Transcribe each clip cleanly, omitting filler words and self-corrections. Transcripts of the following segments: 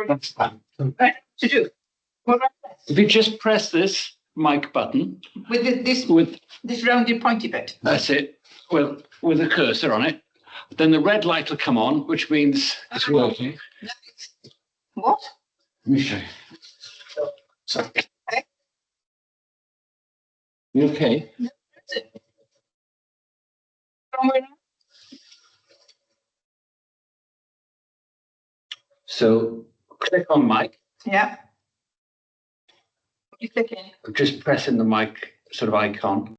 That's fine. Right, to do. What I press? If you just press this mic button With this with, this rounded pointy bit. that's it, with a cursor on it, then the red light will come on, which means it's working. What? Let me show you. So, Okay. you okay? That's it. Wrong way now? So click on mic. Yeah. What are you clicking? Just pressing the mic sort of icon.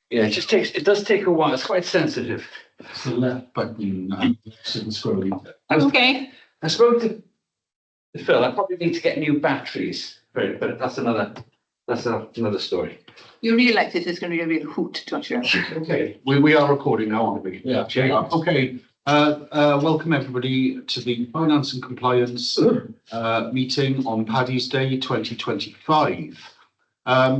Yeah, it does take a while. It's quite sensitive. It's the left button and scrolling. Okay. I spoke to Phil. I probably need to get new batteries, but that's another story. You realise this is going to be a real hoot, don't you? Okay, we are recording now, aren't we? Yeah. Okay, welcome everybody to the Finance and Compliance meeting on Paddy's Day 2025.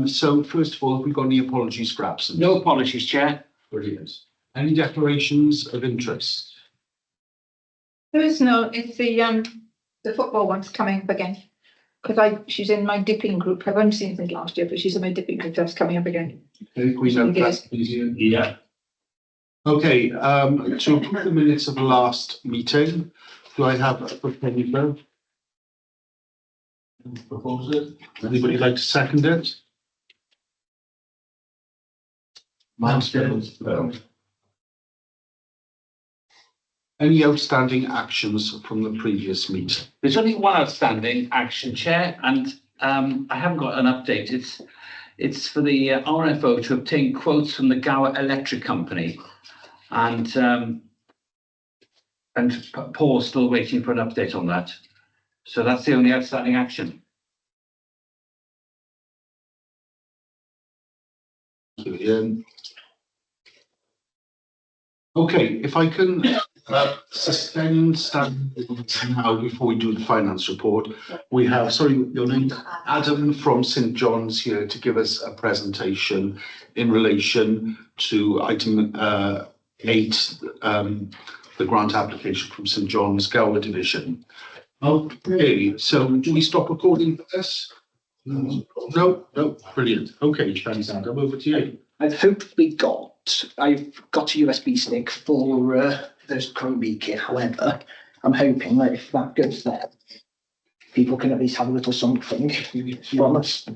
So first of all, have we got any apologies for absence? No apologies, Chair. Brilliant. Any declarations of interest? There is no. It's the football one's coming up again. Because she's in my dipping group. I've only seen it last year, but she's in my dipping group. That's coming up again. Okay, can we note that, please, Ian? Yeah. Okay, to approve the minutes of the last meeting, do I have a proposal? Anybody like to second it? Any outstanding actions from the previous meeting? There's only one outstanding action, Chair, and I haven't got an update. It's for the RFO to obtain quotes from the Gower Electric Company, and Paul's still waiting for an update on that. So that's the only outstanding action. Okay, if I can suspend standing now before we do the finance report, we have, sorry, your name, Adam from St John's here to give us a presentation in relation to item 8, the grant application from St John's Gower Division. Okay, so do we stop recording for this? No, brilliant. Okay, thanks, Adam, over to you. I've got a USB stick for those Chromie kit. However, I'm hoping that if that goes there, people can at least have a little something from us.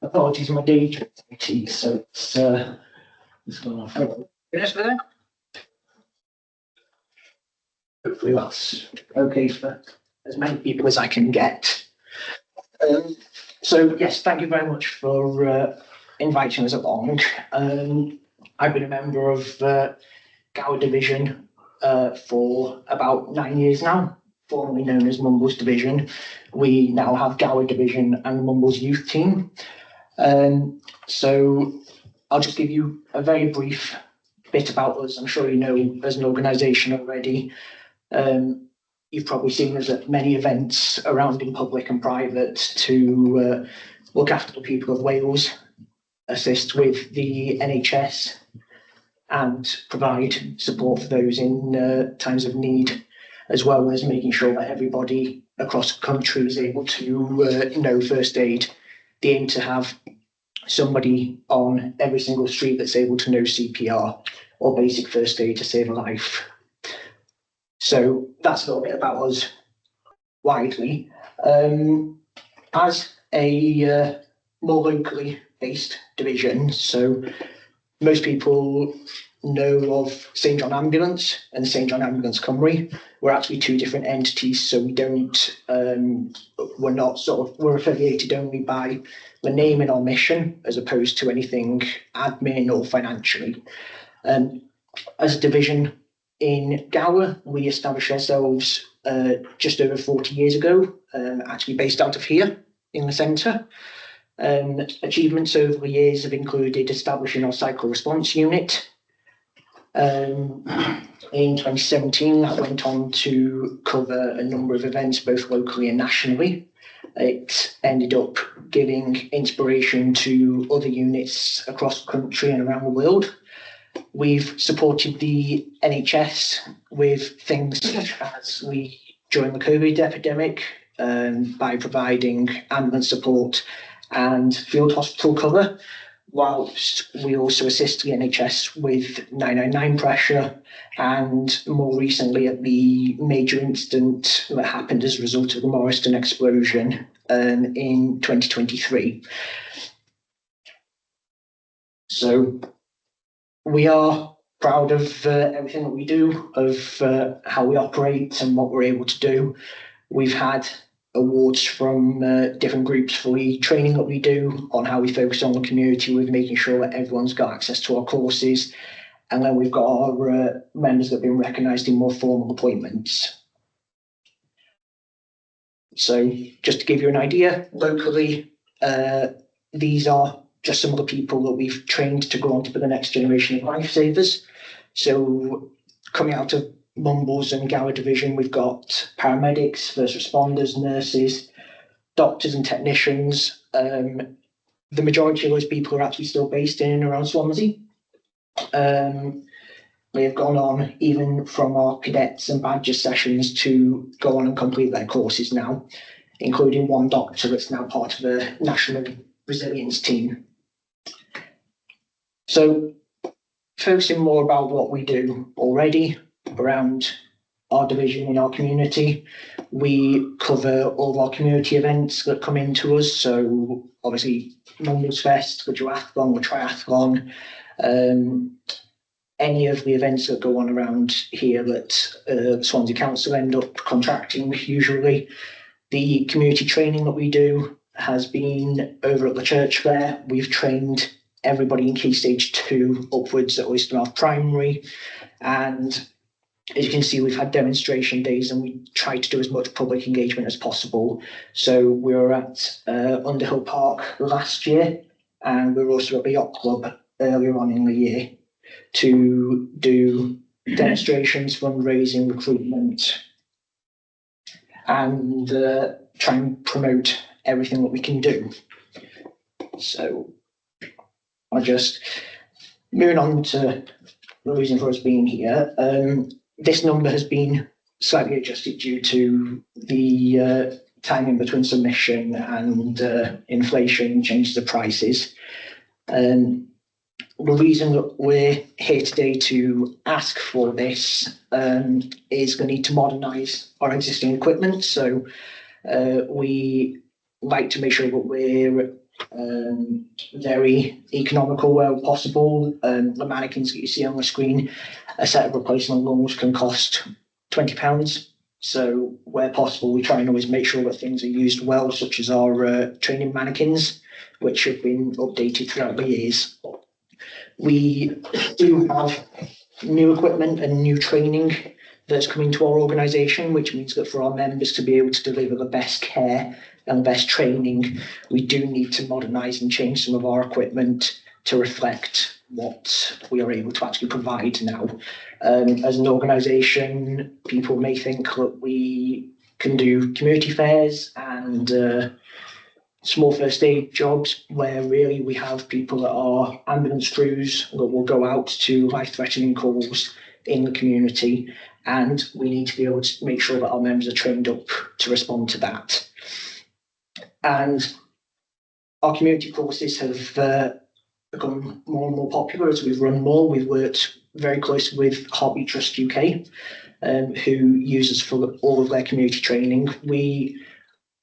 Apologies, my day job activity, so it's gone off. Finish with it? Hopefully that's okay for as many people as I can get. So yes, thank you very much for inviting us along. I've been a member of Gower Division for about 9 years now, formerly known as Mumbles Division. We now have Gower Division and Mumbles Youth Team. So I'll just give you a very brief bit about us. I'm sure you know as an organisation already. You've probably seen us at many events around in public and private to look after the people of Wales, assist with the NHS and provide support for those in times of need, as well as making sure that everybody across the country is able to know first aid. The aim to have somebody on every single street that's able to know CPR or basic first aid to save a life. So that's a little bit about us widely. As a more locally based division, so most people know of St John Ambulance and St John Ambulance Cymru. We're actually two different entities, so we don't, we're affiliated only by the name and our mission, as opposed to anything admin or financially. As a division in Gower, we established ourselves just over 40 years ago, actually based out of here in the centre. Achievements over the years have included establishing our cycle response unit. In 2017, that went on to cover a number of events, both locally and nationally. it ended up giving inspiration to other units across the country and around the world. We've supported the NHS with things such as during the COVID epidemic, by providing ambulance support and field hospital cover, whilst we also assist the NHS with 999 pressure, and more recently at the major incident that happened as a result of the Morriston explosion in 2023. So we are proud of everything that we do, of how we operate and what we're able to do. We've had awards from different groups for the training that we do on how we focus on the community, with making sure that everyone's got access to our courses. And then we've got our members that have been recognised in more formal appointments. So just to give you an idea, locally, these are just some of the people that we've trained to go on to be the next generation of lifesavers. So coming out of Mumbles and Gower Division, we've got paramedics, first responders, nurses, doctors and technicians. The majority of those people are actually still based in and around Swansea. They have gone on, even from our cadets and badger sessions, to go on and complete their courses now, including one doctor that's now part of the National Resilience Team. So focusing more about what we do already around our division in our community, we cover all of our community events that come into us. So obviously Mumbles Fest, the duathlon, the triathlon, any of the events that go on around here that Swansea Council end up contracting usually. The community training that we do has been over at the church fair. We've trained everybody in Key Stage 2 upwards at Oystermouth Primary, and as you can see, we've had demonstration days and we try to do as much public engagement as possible. So we were at Underhill Park last year, and we were also at the Yacht Club earlier on in the year to do demonstrations, fundraising, recruitment, and try and promote everything that we can do. So I'll just moving on to the reason for us being here. This number has been slightly adjusted due to the timing between submission and inflation changes the prices. The reason that we're here today to ask for this is the need to modernise our existing equipment. So we like to make sure that we're very economical where possible. The mannequins that you see on the screen, a set of replacement lungs can cost £20. So where possible, we try and always make sure that things are used well, such as our training mannequins, which have been updated throughout the years. We do have new equipment and new training that's coming to our organisation, which means that for our members to be able to deliver the best care and the best training, we do need to modernise and change some of our equipment to reflect what we are able to actually provide now. As an organisation, people may think that we can do community fairs and small first aid jobs, where really we have people that are ambulance crews that will go out to life-threatening calls in the community, and we need to be able to make sure that our members are trained up to respond to that. And our community courses have become more and more popular as we've run more. We've worked very closely with Heartbeat Trust UK, who use us for all of their community training. We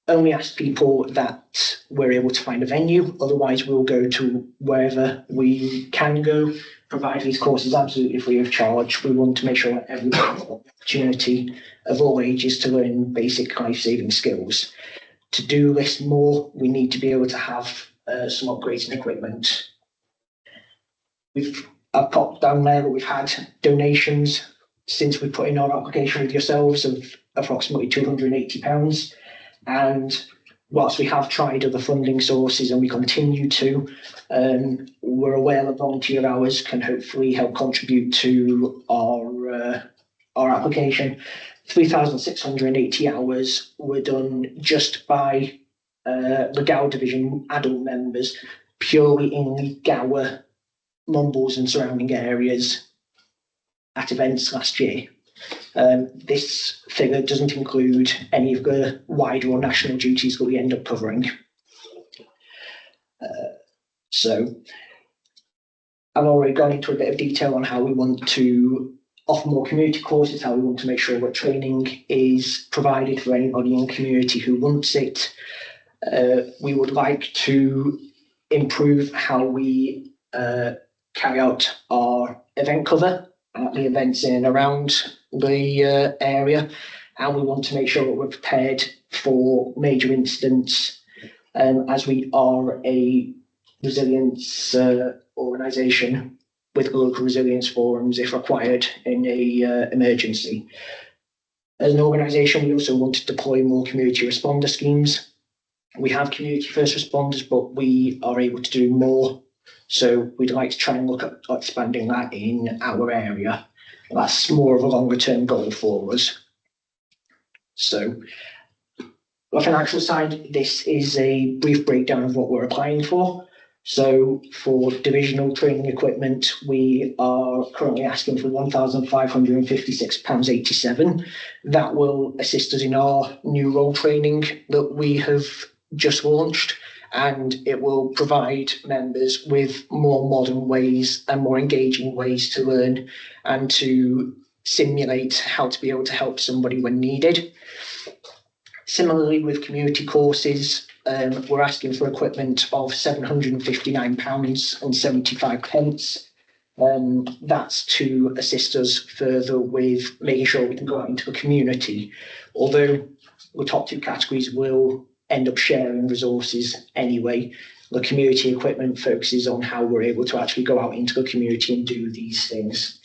only ask people that we're able to find a venue, otherwise we'll go to wherever we can go, provide these courses absolutely free of charge. We want to make sure that everybody has the opportunity of all ages to learn basic life-saving skills. To do this more, we need to be able to have some upgrades in equipment. I've popped down there that we've had donations since we put in our application with yourselves of approximately £280. And whilst we have tried other funding sources and we continue to, we're aware that volunteer hours can hopefully help contribute to our application. 3,680 hours were done just by the Gower division adult members purely in the Gower, Mumbles and surrounding areas at events last year. This figure doesn't include any of the wider or national duties that we end up covering. So I've already gone into a bit of detail on how we want to offer more community courses, how we want to make sure that training is provided for anybody in the community who wants it. We would like to improve how we carry out our event cover at the events in and around the area, and we want to make sure that we're prepared for major incidents, as we are a resilience organisation with local resilience forums if required in a emergency. As an organisation, we also want to deploy more community responder schemes. We have community first responders, but we are able to do more. So we'd like to try and look at expanding that in our area. That's more of a longer term goal for us. So on the financial side, this is a brief breakdown of what we're applying for. So for divisional training equipment, we are currently asking for £1,556.87. That will assist us in our new role training that we have just launched, and it will provide members with more modern ways and more engaging ways to learn and to simulate how to be able to help somebody when needed. Similarly, with community courses, we're asking for equipment of £759.75. That's to assist us further with making sure we can go out into the community. Although the top two categories will end up sharing resources anyway, the community equipment focuses on how we're able to actually go out into the community and do these things.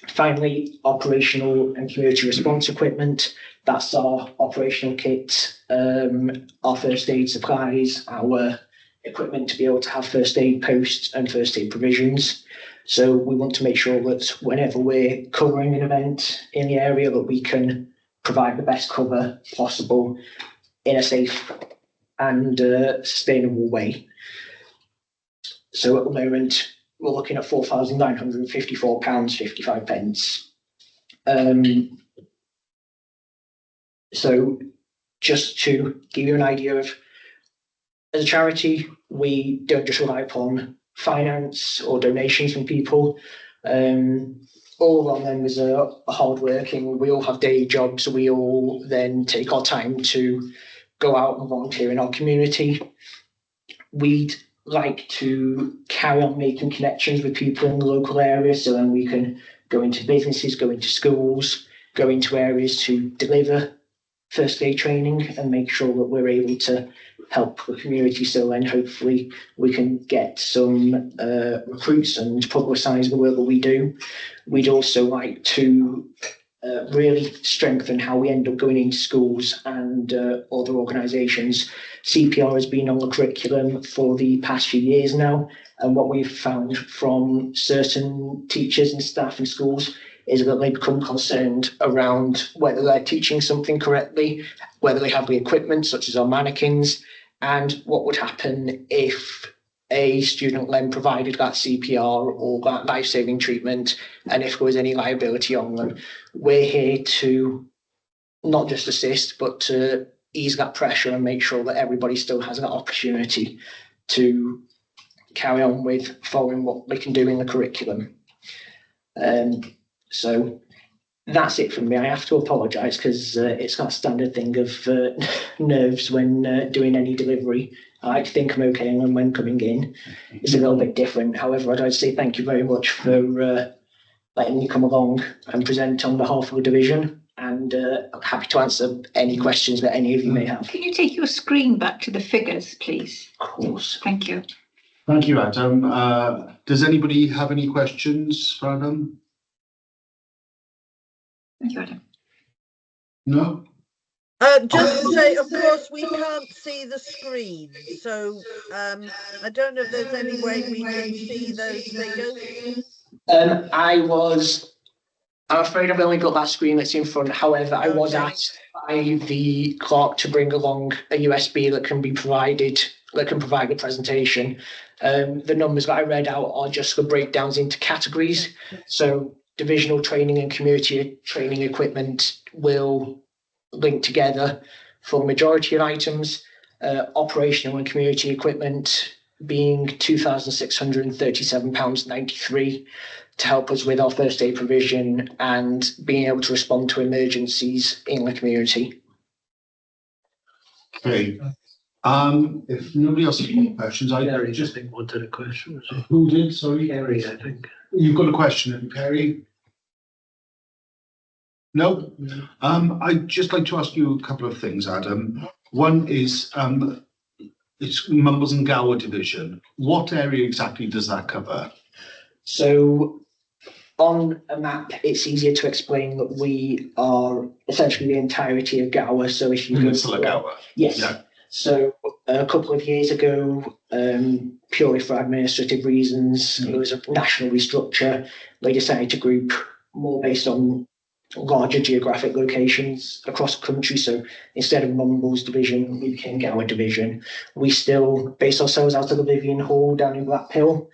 Finally, operational and community response equipment. That's our operational kit, our first aid supplies, our equipment to be able to have first aid posts and first aid provisions. So we want to make sure that whenever we're covering an event in the area, that we can provide the best cover possible in a safe and sustainable way. So at the moment, we're looking at £4,954.55. So just to give you an idea of, as a charity, we don't just rely upon finance or donations from people. All of our members are hardworking. We all have day jobs. We all then take our time to go out and volunteer in our community. We'd like to carry on making connections with people in the local area, so then we can go into businesses, go into schools, go into areas to deliver first aid training and make sure that we're able to help the community. So then hopefully we can get some recruits and publicise the work that we do. We'd also like to really strengthen how we end up going into schools and other organisations. CPR has been on the curriculum for the past few years now, and what we've found from certain teachers and staff in schools is that they become concerned around whether they're teaching something correctly, whether they have the equipment, such as our mannequins, and what would happen if a student then provided that CPR or that life-saving treatment, and if there was any liability on them. We're here to not just assist, but to ease that pressure and make sure that everybody still has that opportunity to carry on with following what they can do in the curriculum. So that's it from me. I have to apologise because it's that standard thing of nerves when doing any delivery. I like to think I'm okay, and then when coming in, it's a little bit different. However, I'd like to say thank you very much for letting me come along and present on behalf of the division, and I'm happy to answer any questions that any of you may have. Can you take your screen back to the figures, please? Of course. Thank you. Thank you, Adam. Does anybody have any questions for Adam? Thank you, Adam. No? Just to say, of course, we can't see the screen, so I don't know if there's any way we can see those figures. I was I'm afraid I've only got that screen that's in front. However, I was asked by the clerk to bring along a USB that can be provided, that can provide the presentation. The numbers that I read out are just the breakdowns into categories. So divisional training and community training equipment will link together for the majority of items. Operational and community equipment being £2,637.93 to help us with our first aid provision and being able to respond to emergencies in the community. Okay. If nobody else has any questions, I Gary, just think wanted a question. Was it? who did? Sorry, Gary, I think. You've got a question, Perry? No. I'd just like to ask you a couple of things, Adam. One is it's Mumbles and Gower division. What area exactly does that cover? So on a map, it's easier to explain that we are essentially the entirety of Gower. So if you Peninsula Gower. yes. Yeah. So a couple of years ago, purely for administrative reasons, there was a national restructure. They decided to group more based on larger geographic locations across the country. So instead of Mumbles division, we became Gower division. We still base ourselves out of the Vivian Hall down in Blackpill,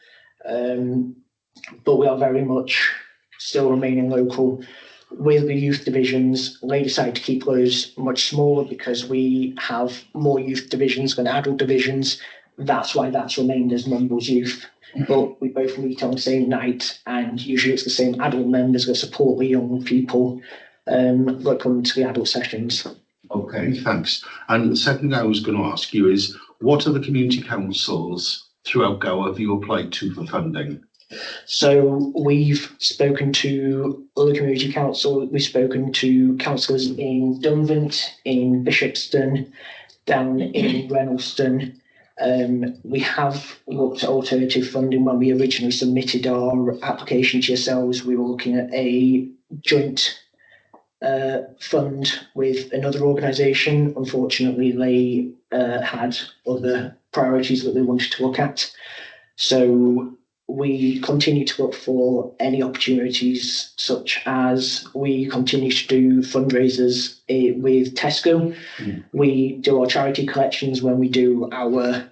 but we are very much still remaining local. With the youth divisions, they decided to keep those much smaller because we have more youth divisions than adult divisions. That's why that's remained as Mumbles Youth. But we both meet on the same night, and usually it's the same adult members that support the young people that come to the adult sessions. Okay, thanks. And the second thing I was going to ask you is, what are the community councils throughout Gower have you applied to for funding? So we've spoken to other community councils. We've spoken to councillors in Dunvant, in Bishopston, down in Reynoldston. We have looked at alternative funding. When we originally submitted our application to yourselves, we were looking at a joint fund with another organisation. Unfortunately, they had other priorities that they wanted to look at. So we continue to look for any opportunities, such as we continue to do fundraisers with Tesco. We do our charity collections when we do our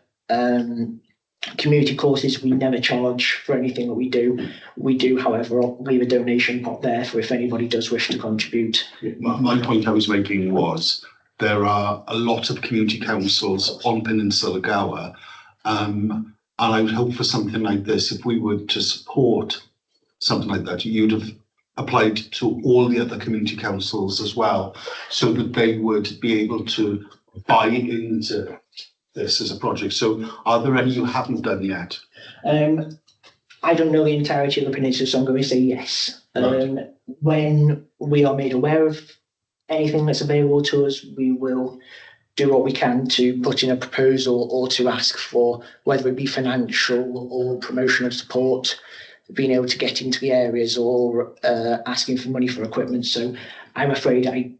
community courses. We never charge for anything that we do. We do, however, leave a donation pot there for if anybody does wish to contribute. My point I was making was there are a lot of community councils on Peninsula Gower, and I would hope for something like this, if we were to support something like that, you'd have applied to all the other community councils as well, so that they would be able to buy into this as a project. So are there any you haven't done yet? I don't know the entirety of the peninsula, so I'm going to say yes. Right. When we are made aware of anything that's available to us, we will do what we can to put in a proposal or to ask for, whether it be financial or promotional support, being able to get into the areas, or asking for money for equipment. So I'm afraid I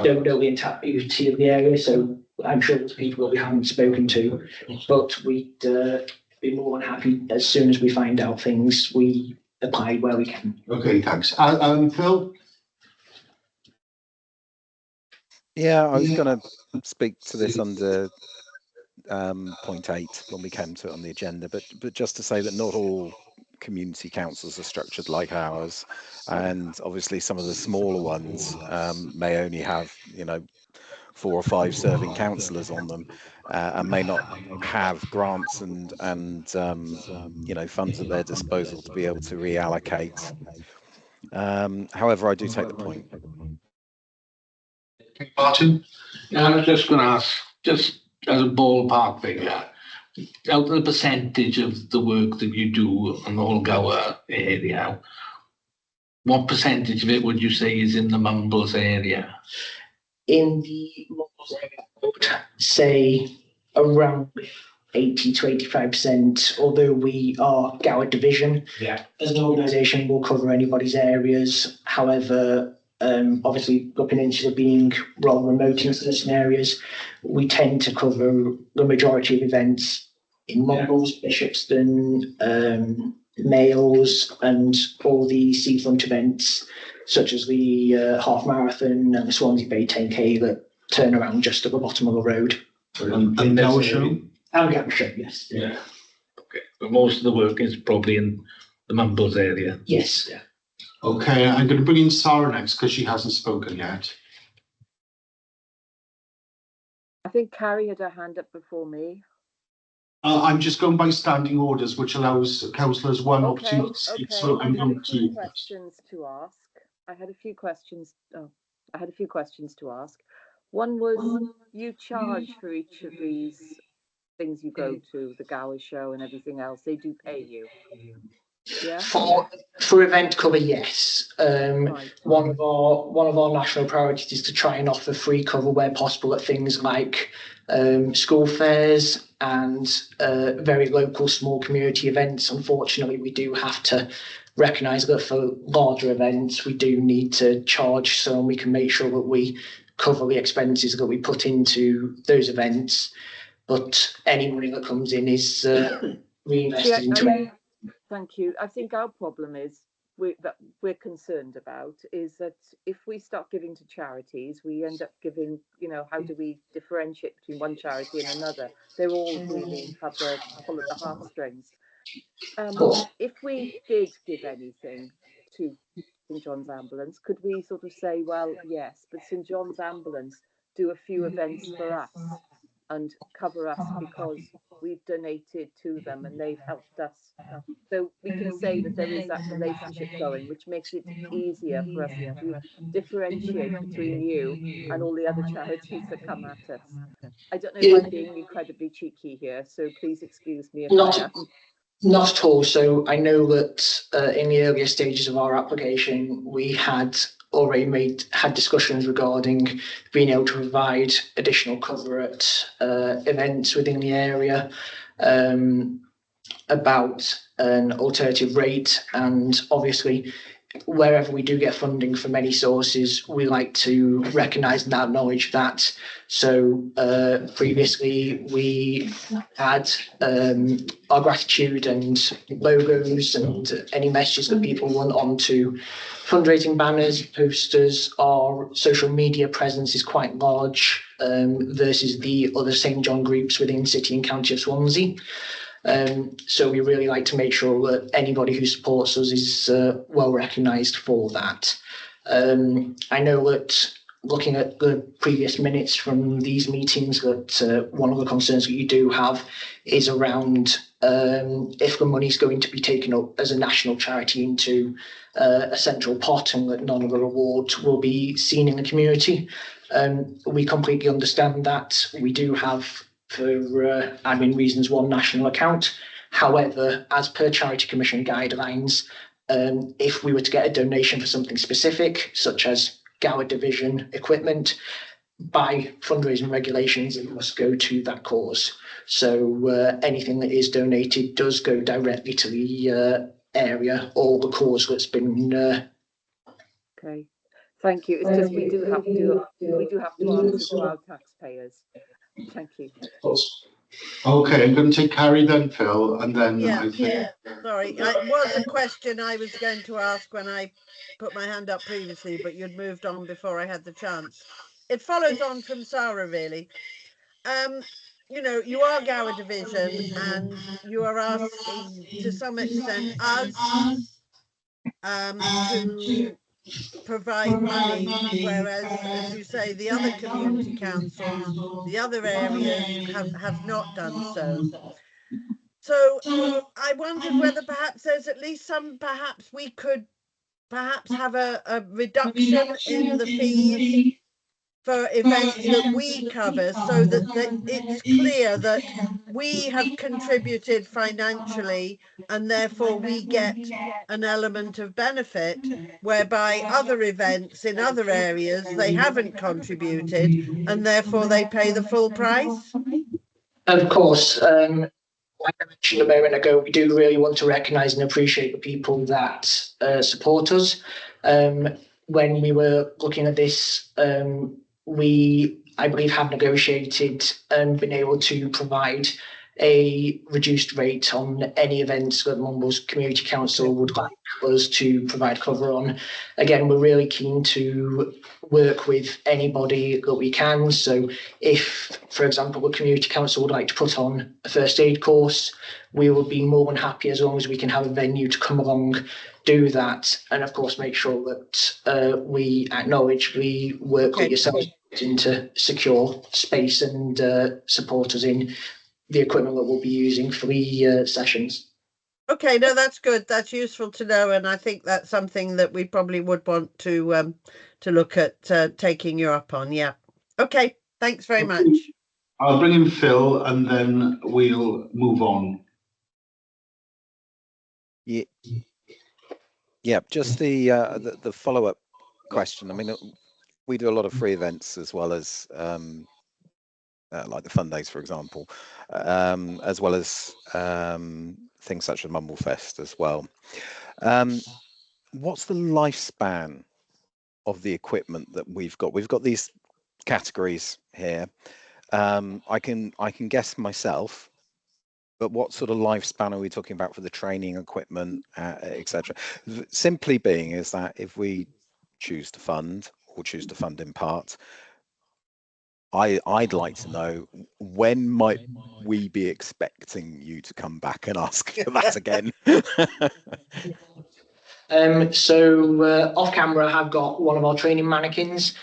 don't know the entirety of the area, so I'm sure there's people that we haven't spoken to, but we'd be more than happy as soon as we find out things, we apply where we can. Okay, thanks. Phil? Yeah, I was going to speak to this under point 8 when we came to it on the agenda, but just to say that not all community councils are structured like ours, and obviously some of the smaller ones may only have 4 or 5 serving councillors on them, and may not have grants and funds at their disposal to be able to reallocate. However, I do take the point. Martin? I was just going to ask, just as a ballpark figure, out of the percentage of the work that you do on the whole Gower area, what percentage of it would you say is in the Mumbles area? In the Mumbles area, I would say around 80 to 85%, although we are Gower division. Yeah. As an organisation, we'll cover anybody's areas. However, obviously the peninsula being rather remote in certain areas, we tend to cover the majority of events in Mumbles, Bishopston, Males, and all the seafront events. such as the half marathon and the Swansea Bay 10K that turn around just at the bottom of the road. And Gower Show? And Gower Show, yes. Yeah. Okay. But most of the work is probably in the Mumbles area. Yes. Yeah. Okay, I'm going to bring in Sarah next because she hasn't spoken yet. I think Carrie had her hand up before me. I'm just going by standing orders, which allows councillors one Okay, opportunity to speak. okay. So I I'm had going a few to. questions to ask. I had a few questions to ask. One was, you charge for each of these things you go to, the Gower Show and everything else. They do pay you. Yeah. For event cover, yes. Right. One of our national priorities is to try and offer free cover where possible at things like school fairs and very local small community events. Unfortunately, we do have to recognise that for larger events we do need to charge, so we can make sure that we cover the expenses that we put into those events. But any money that comes in is reinvested into it. Thank you. I think our problem is that we're concerned about is that if we start giving to charities, we end up giving, how do we differentiate between one charity and another? They're all really have the pull at the heartstrings. If we did give anything to St John's Ambulance, could we sort of say, well, yes, but St John's Ambulance do a few events for us and cover us because we've donated to them and they've helped us. So we can say that there is that relationship going, which makes it easier for us to differentiate between you and all the other charities that come at us. I don't know if I'm being incredibly cheeky here, so please excuse me if I am. Not at all. So I know that in the earlier stages of our application, we had already had discussions regarding being able to provide additional cover at events within the area, about an alternative rate, and obviously wherever we do get funding from any sources, we like to recognise and acknowledge that. So previously we had our gratitude and logos and any messages that people want onto fundraising banners, posters. Our social media presence is quite large versus the other St John groups within City and County of Swansea. So we really like to make sure that anybody who supports us is well recognised for that. I know that looking at the previous minutes from these meetings, that one of the concerns that you do have is around if the money is going to be taken up as a national charity into a central pot and that none of the rewards will be seen in the community. We completely understand that. We do have, for admin reasons, one national account. However, as per Charity Commission guidelines, if we were to get a donation for something specific, such as Gower Division equipment, by fundraising regulations, it must go to that cause. So anything that is donated does go directly to the area or the cause that's been. Okay, thank you. It's just we do have to answer to our taxpayers. Thank you. Okay, I'm going to take Carrie then, Phil, and then Sorry, it was a question I was going to ask when I put my hand up previously, but you'd moved on before I had the chance. It follows on from Sarah, really. You are Gower Division and you are asking to some extent us to provide money, whereas, as you say, the other community councils, the other areas have not done so. So I wondered whether perhaps there's at least perhaps we could have a reduction in the fees for events that we cover, so that it's clear that we have contributed financially and therefore we get an element of benefit, whereby other events in other areas, they haven't contributed and therefore they pay the full price? Of course, like I mentioned a moment ago, we do really want to recognise and appreciate the people that support us. When we were looking at this, we, I believe, have negotiated and been able to provide a reduced rate on any events that Mumbles Community Council would like us to provide cover on. Again, we're really keen to work with anybody that we can. So if, for example, the Community Council would like to put on a first aid course, we will be more than happy as long as we can have a venue to come along, do that, and of course make sure that we acknowledge the work that yourselves put into secure space and support us in the equipment that we'll be using for the sessions. Okay, no, that's good. That's useful to know, and I think that's something that we probably would want to look at taking you up on. Yeah. Okay. Thanks very much. I'll bring in Phil, and then we'll move on. Yeah, just the follow-up question. I mean, we do a lot of free events as well as like the fun days, for example, as well as things such as Mumblefest as well. What's the lifespan of the equipment that we've got? We've got these categories here. I can guess myself, but what sort of lifespan are we talking about for the training equipment, etc.? Simply being is that if we choose to fund or choose to fund in part, I'd like to know, when might we be expecting you to come back and ask for that again? So off camera, I've got one of our training mannequins.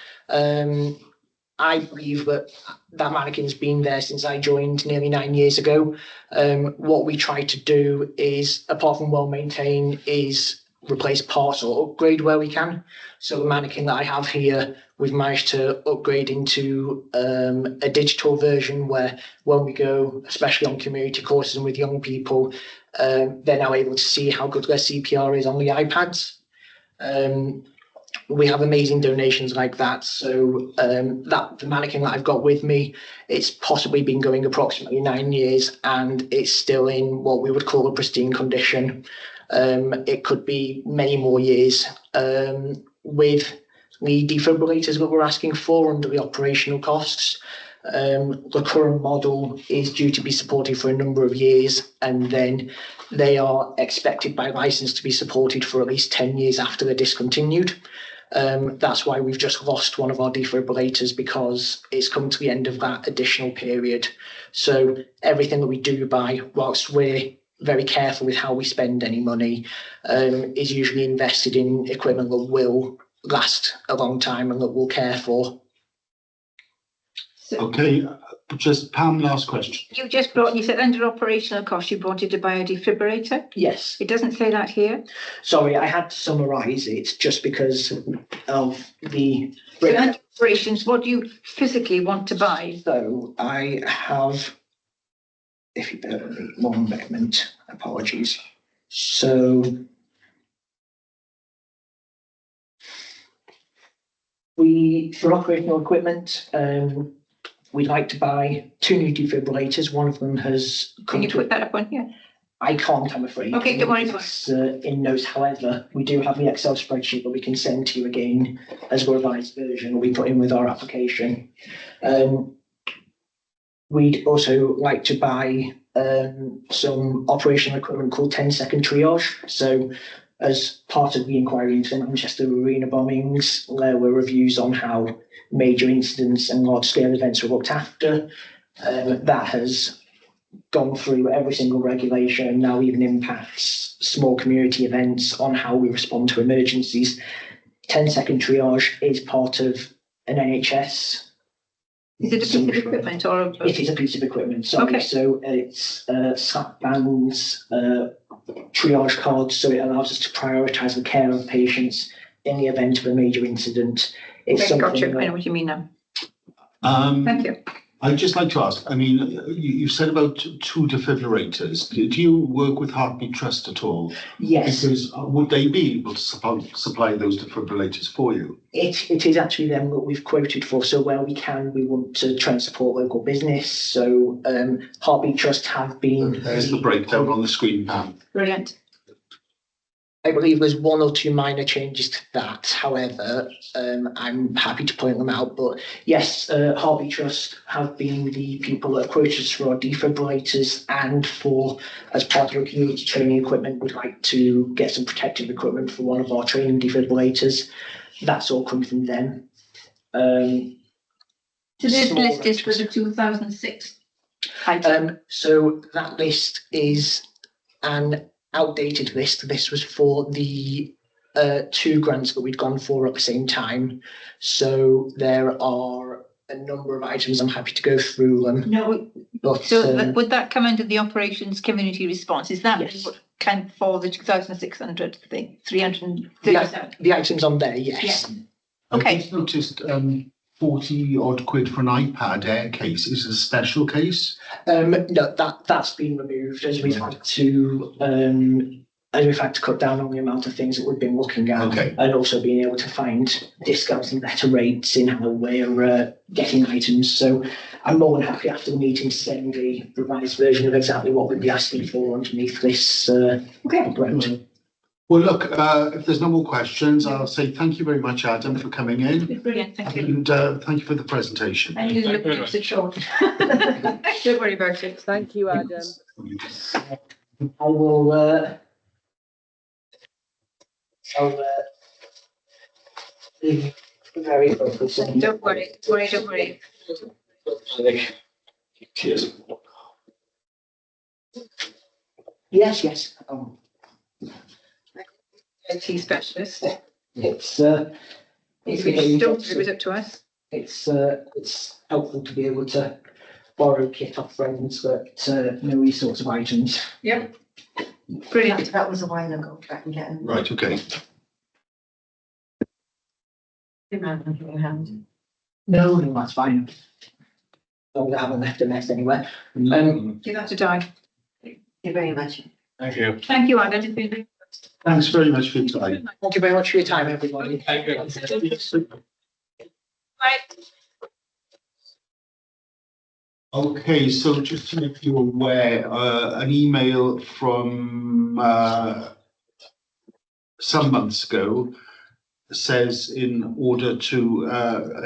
I believe that mannequin's been there since I joined nearly 9 years ago. What we try to do is, apart from well maintain, is replace parts or upgrade where we can. So the mannequin that I have here, we've managed to upgrade into a digital version where when we go, especially on community courses and with young people, they're now able to see how good their CPR is on the iPads. We have amazing donations like that. So the mannequin that I've got with me, it's possibly been going approximately 9 years and it's still in what we would call a pristine condition. It could be many more years. With the defibrillators that we're asking for under the operational costs, the current model is due to be supported for a number of years, and then they are expected by license to be supported for at least 10 years after they're discontinued. That's why we've just lost one of our defibrillators, because it's come to the end of that additional period. So everything that we do buy, whilst we're very careful with how we spend any money, is usually invested in equipment that will last a long time and that we'll care for. Okay, just Pam, last question. You said under operational costs you wanted to buy a defibrillator? Yes. It doesn't say that here. Sorry, I had to summarise it just because of the... So under operations, what do you physically want to buy? So I have, if you bear with me one moment, apologies. So for operational equipment, we'd like to buy 2 new defibrillators. One of them has come. Can you put that up on here? I can't, I'm afraid. Okay, don't worry. It's in notes. However, we do have the Excel spreadsheet that we can send to you again as a revised version we put in with our application. We'd also like to buy some operational equipment called 10-second triage. So as part of the inquiry into the Manchester Arena bombings, there were reviews on how major incidents and large-scale events were looked after. That has gone through every single regulation and now even impacts small community events on how we respond to emergencies. 10-second triage is part of an NHS. Is it a piece of equipment or? It is a piece of equipment, sorry. Okay. So it's SAP bands, triage cards, so it allows us to prioritise the care of patients in the event of a major incident. It's okay, gotcha. I know what you mean now. Thank you. I'd just like to ask, I mean, you said about 2 defibrillators. Do you work with Heartbeat Trust at all? Yes. Because would they be able to supply those defibrillators for you? It is actually them that we've quoted for. So where we can, we want to try and support local business. So Heartbeat Trust have been... There's the breakdown on the screen, Pam. Brilliant. I believe there's one or two minor changes to that. However, I'm happy to point them out. But yes, Harvey Trust have been the people that approached us for our defibrillators and for, as part of our community training equipment, would like to get some protective equipment for one of our training defibrillators. That's all come from them. So this list is for the 2006 item. So that list is an outdated list. This was for the 2 grants that we'd gone for at the same time. So there are a number of items. I'm happy to go through them. No, But so would that come under the operations community response? Is that Yes. what came for the 2,600 thing, 337? the items on there, yes. Okay. I just noticed 40 odd quid for an iPad Air case. Is it a special case? No, that's been removed as we've had to cut down on the amount of things that we've been looking at. Okay. And also being able to find discounts and better rates in how we're getting items. So I'm more than happy after the meeting to send the revised version of exactly what we'd be asking for underneath this grant. Well, look, if there's no more questions, I'll say thank you very much, Adam, for coming in. Brilliant, thank you. And thank you for the presentation. And you look at it short. Don't worry about it. Thank you, Adam. I will be very focused. Don't worry, don't worry. Cheers. Yes. IT specialist. It's If we don't give it up to us. it's helpful to be able to borrow kit off friends that know these sorts of items. Yep. Brilliant. That was a while ago, I can get them. Right, okay. No, that's fine. No, I haven't left a mess anywhere. Give that to Di. Thank you very much. Thank you. Thank you, Adam. Thanks very much for your time. Thank you very much for your time, everybody. Thank you. Right. Okay, so just to make you aware, an email from some months ago says in order to,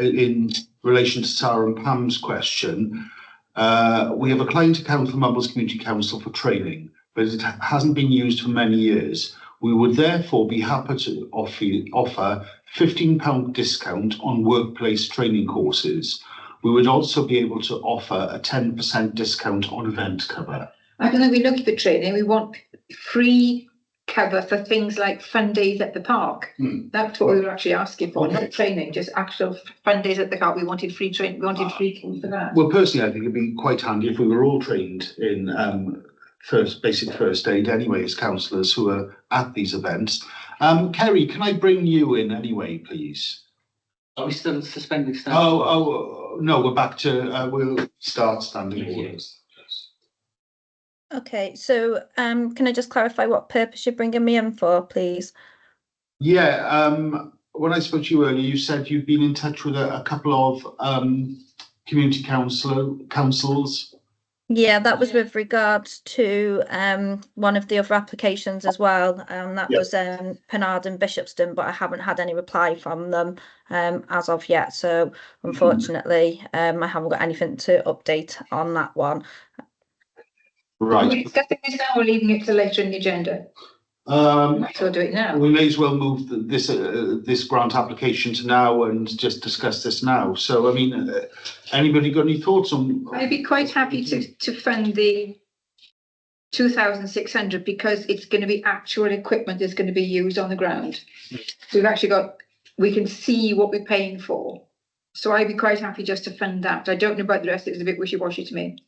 in relation to Sarah and Pam's question, we have a client account for Mumbles Community Council for training, but it hasn't been used for many years. We would therefore be happy to offer £15 discount on workplace training courses. We would also be able to offer a 10% discount on event cover. I don't think we're looking for training. We want free cover for things like fun days at the park. That's what we were actually asking for, not training, just actual fun days at the park. We wanted free training. We wanted free for that. Well, personally, I think it'd be quite handy if we were all trained in basic first aid anyway, as counsellors who are at these events. Kerry, can I bring you in anyway, please? Are we still suspending staff? No, we're back to, we'll start standing orders. Okay, so can I just clarify what purpose you're bringing me in for, please? Yeah, when I spoke to you earlier, you said you've been in touch with a couple of community councils. Yeah, that was with regards to one of the other applications as well. That was Penard and Bishopston, but I haven't had any reply from them as of yet. So unfortunately, I haven't got anything to update on that one. Right. Are we discussing this now or leaving it to later in the agenda? Might as well do it now. We may as well move this grant application to now and just discuss this now. So, I mean, anybody got any thoughts on? I'd be quite happy to fund the 2,600 because it's going to be actual equipment that's going to be used on the ground. So we've actually we can see what we're paying for. So I'd be quite happy just to fund that. I don't know about the rest. It was a bit wishy-washy to me.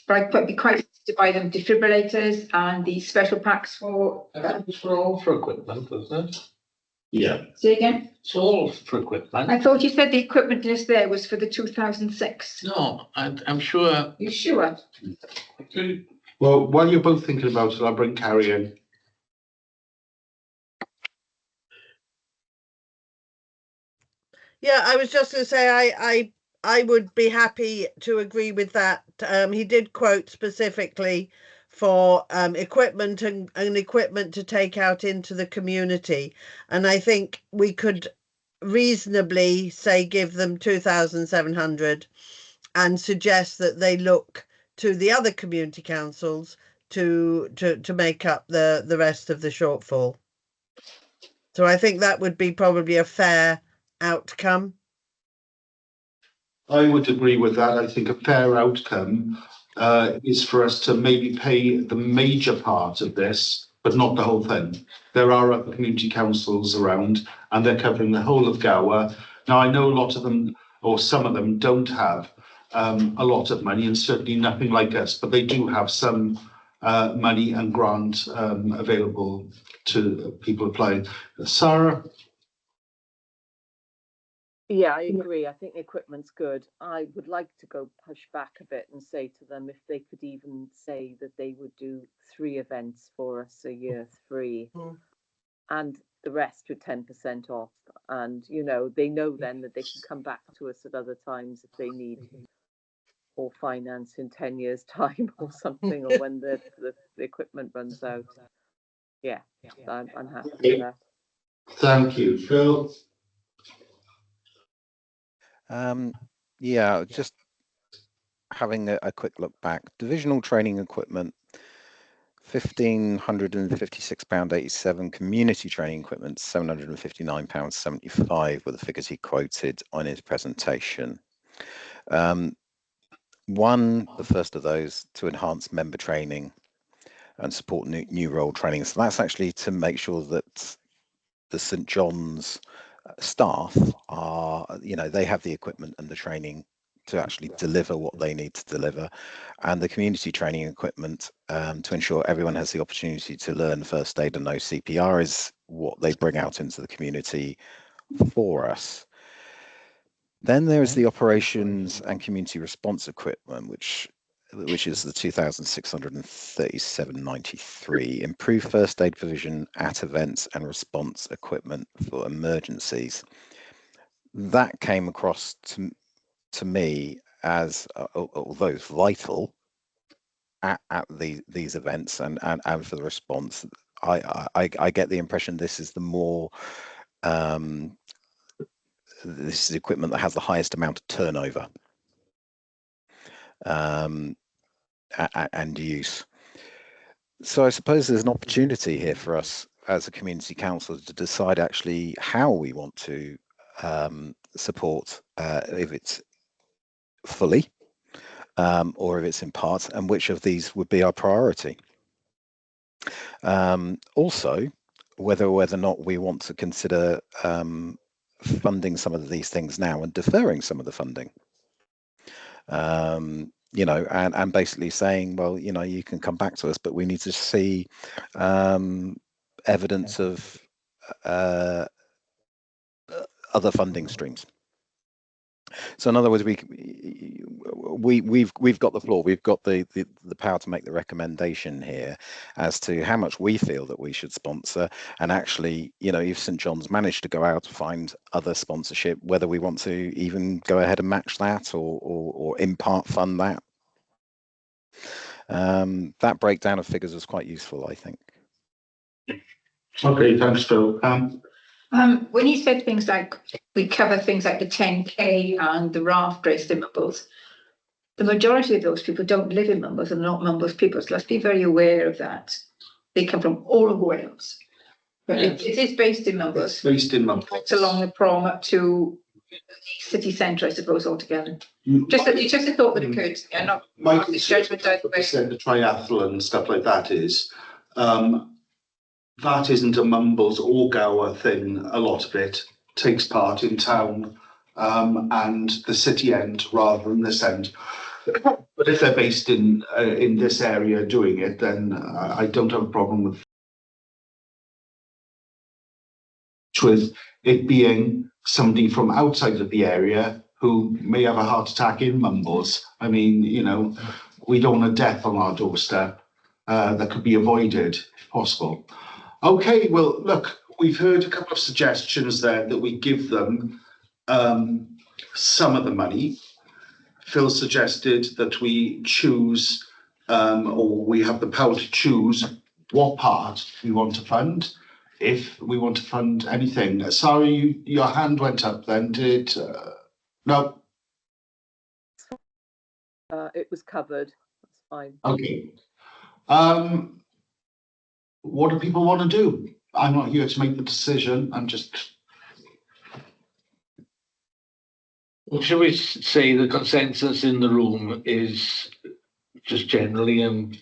But I'd be quite happy to buy them defibrillators and the special packs for. It's all for equipment, isn't it? Yeah. Say again? It's all for equipment. I thought you said the equipment list there was for the 2006. No, I'm sure. You sure? Well, while you're both thinking about it, I'll bring Carrie in. Yeah, I was just going to say I would be happy to agree with that. He did quote specifically for equipment and equipment to take out into the community. And I think we could reasonably say give them 2,700 and suggest that they look to the other community councils to make up the rest of the shortfall. So I think that would be probably a fair outcome. I would agree with that. I think a fair outcome is for us to maybe pay the major part of this, but not the whole thing. There are other community councils around and they're covering the whole of Gower. Now, I know a lot of them, or some of them, don't have a lot of money, and certainly nothing like us, but they do have some money and grant available to people applying. Sarah? Yeah, I agree. I think the equipment's good. I would like to go push back a bit and say to them if they could even say that they would do 3 events for us a year, 3, and the rest with 10% off. And, you know, they know then that they can come back to us at other times if they need more finance in 10 years' time or something, or when the equipment runs out. Yeah, I'm happy with that. Thank you. Phil? Yeah, just having a quick look back. Divisional training equipment, £1,556.87. Community training equipment, £759.75 were the figures he quoted on his presentation. The first of those, to enhance member training and support new role training. So that's actually to make sure that the St John's staff are, you know, they have the equipment and the training to actually deliver what they need to deliver, and the community training equipment to ensure everyone has the opportunity to learn first aid and know CPR is what they bring out into the community for us. Then there is the operations and community response equipment, which is the 2,637.93. Improved first aid provision at events and response equipment for emergencies. That came across to me as, although vital at these events and for the response, I get the impression this is the more this is equipment that has the highest amount of turnover and use. So I suppose there's an opportunity here for us as a community council to decide actually how we want to support, if it's fully or if it's in part, and which of these would be our priority. Also, whether or not we want to consider funding some of these things now and deferring some of the funding. You know, and basically saying, well, you know, you can come back to us, but we need to see evidence of other funding streams. So in other words, we've got the floor, we've got the power to make the recommendation here as to how much we feel that we should sponsor, and actually, you know, if St John's managed to go out to find other sponsorship, whether we want to even go ahead and match that or in part fund that. That breakdown of figures is quite useful, I think. Okay, thanks, Phil. When you said things like we cover things like the 10K and the raft race in Mumbles, the majority of those people don't live in Mumbles and not Mumbles people. So let's be very aware of that. They come from all of Wales. But it is based in Mumbles. It's based in Mumbles. It's along the prom up to the city centre, I suppose, altogether. Just a thought that occurred. Yeah, not my judgment either way. The triathlon and stuff like that is. That isn't a Mumbles or Gower thing. A lot of it takes part in town and the city end rather than this end. But if they're based in this area doing it, then I don't have a problem with it being somebody from outside of the area who may have a heart attack in Mumbles. I mean, you know, we don't want a death on our doorstep that could be avoided if possible. Okay, well, look, we've heard a couple of suggestions there that we give them some of the money. Phil suggested that we choose or we have the power to choose what part we want to fund. If we want to fund anything. Sarah, your hand went up then, did, no? It was covered, that's fine. Okay. What do people want to do? I'm not here to make the decision, I'm just. Well, shall we say the consensus in the room is just generally, and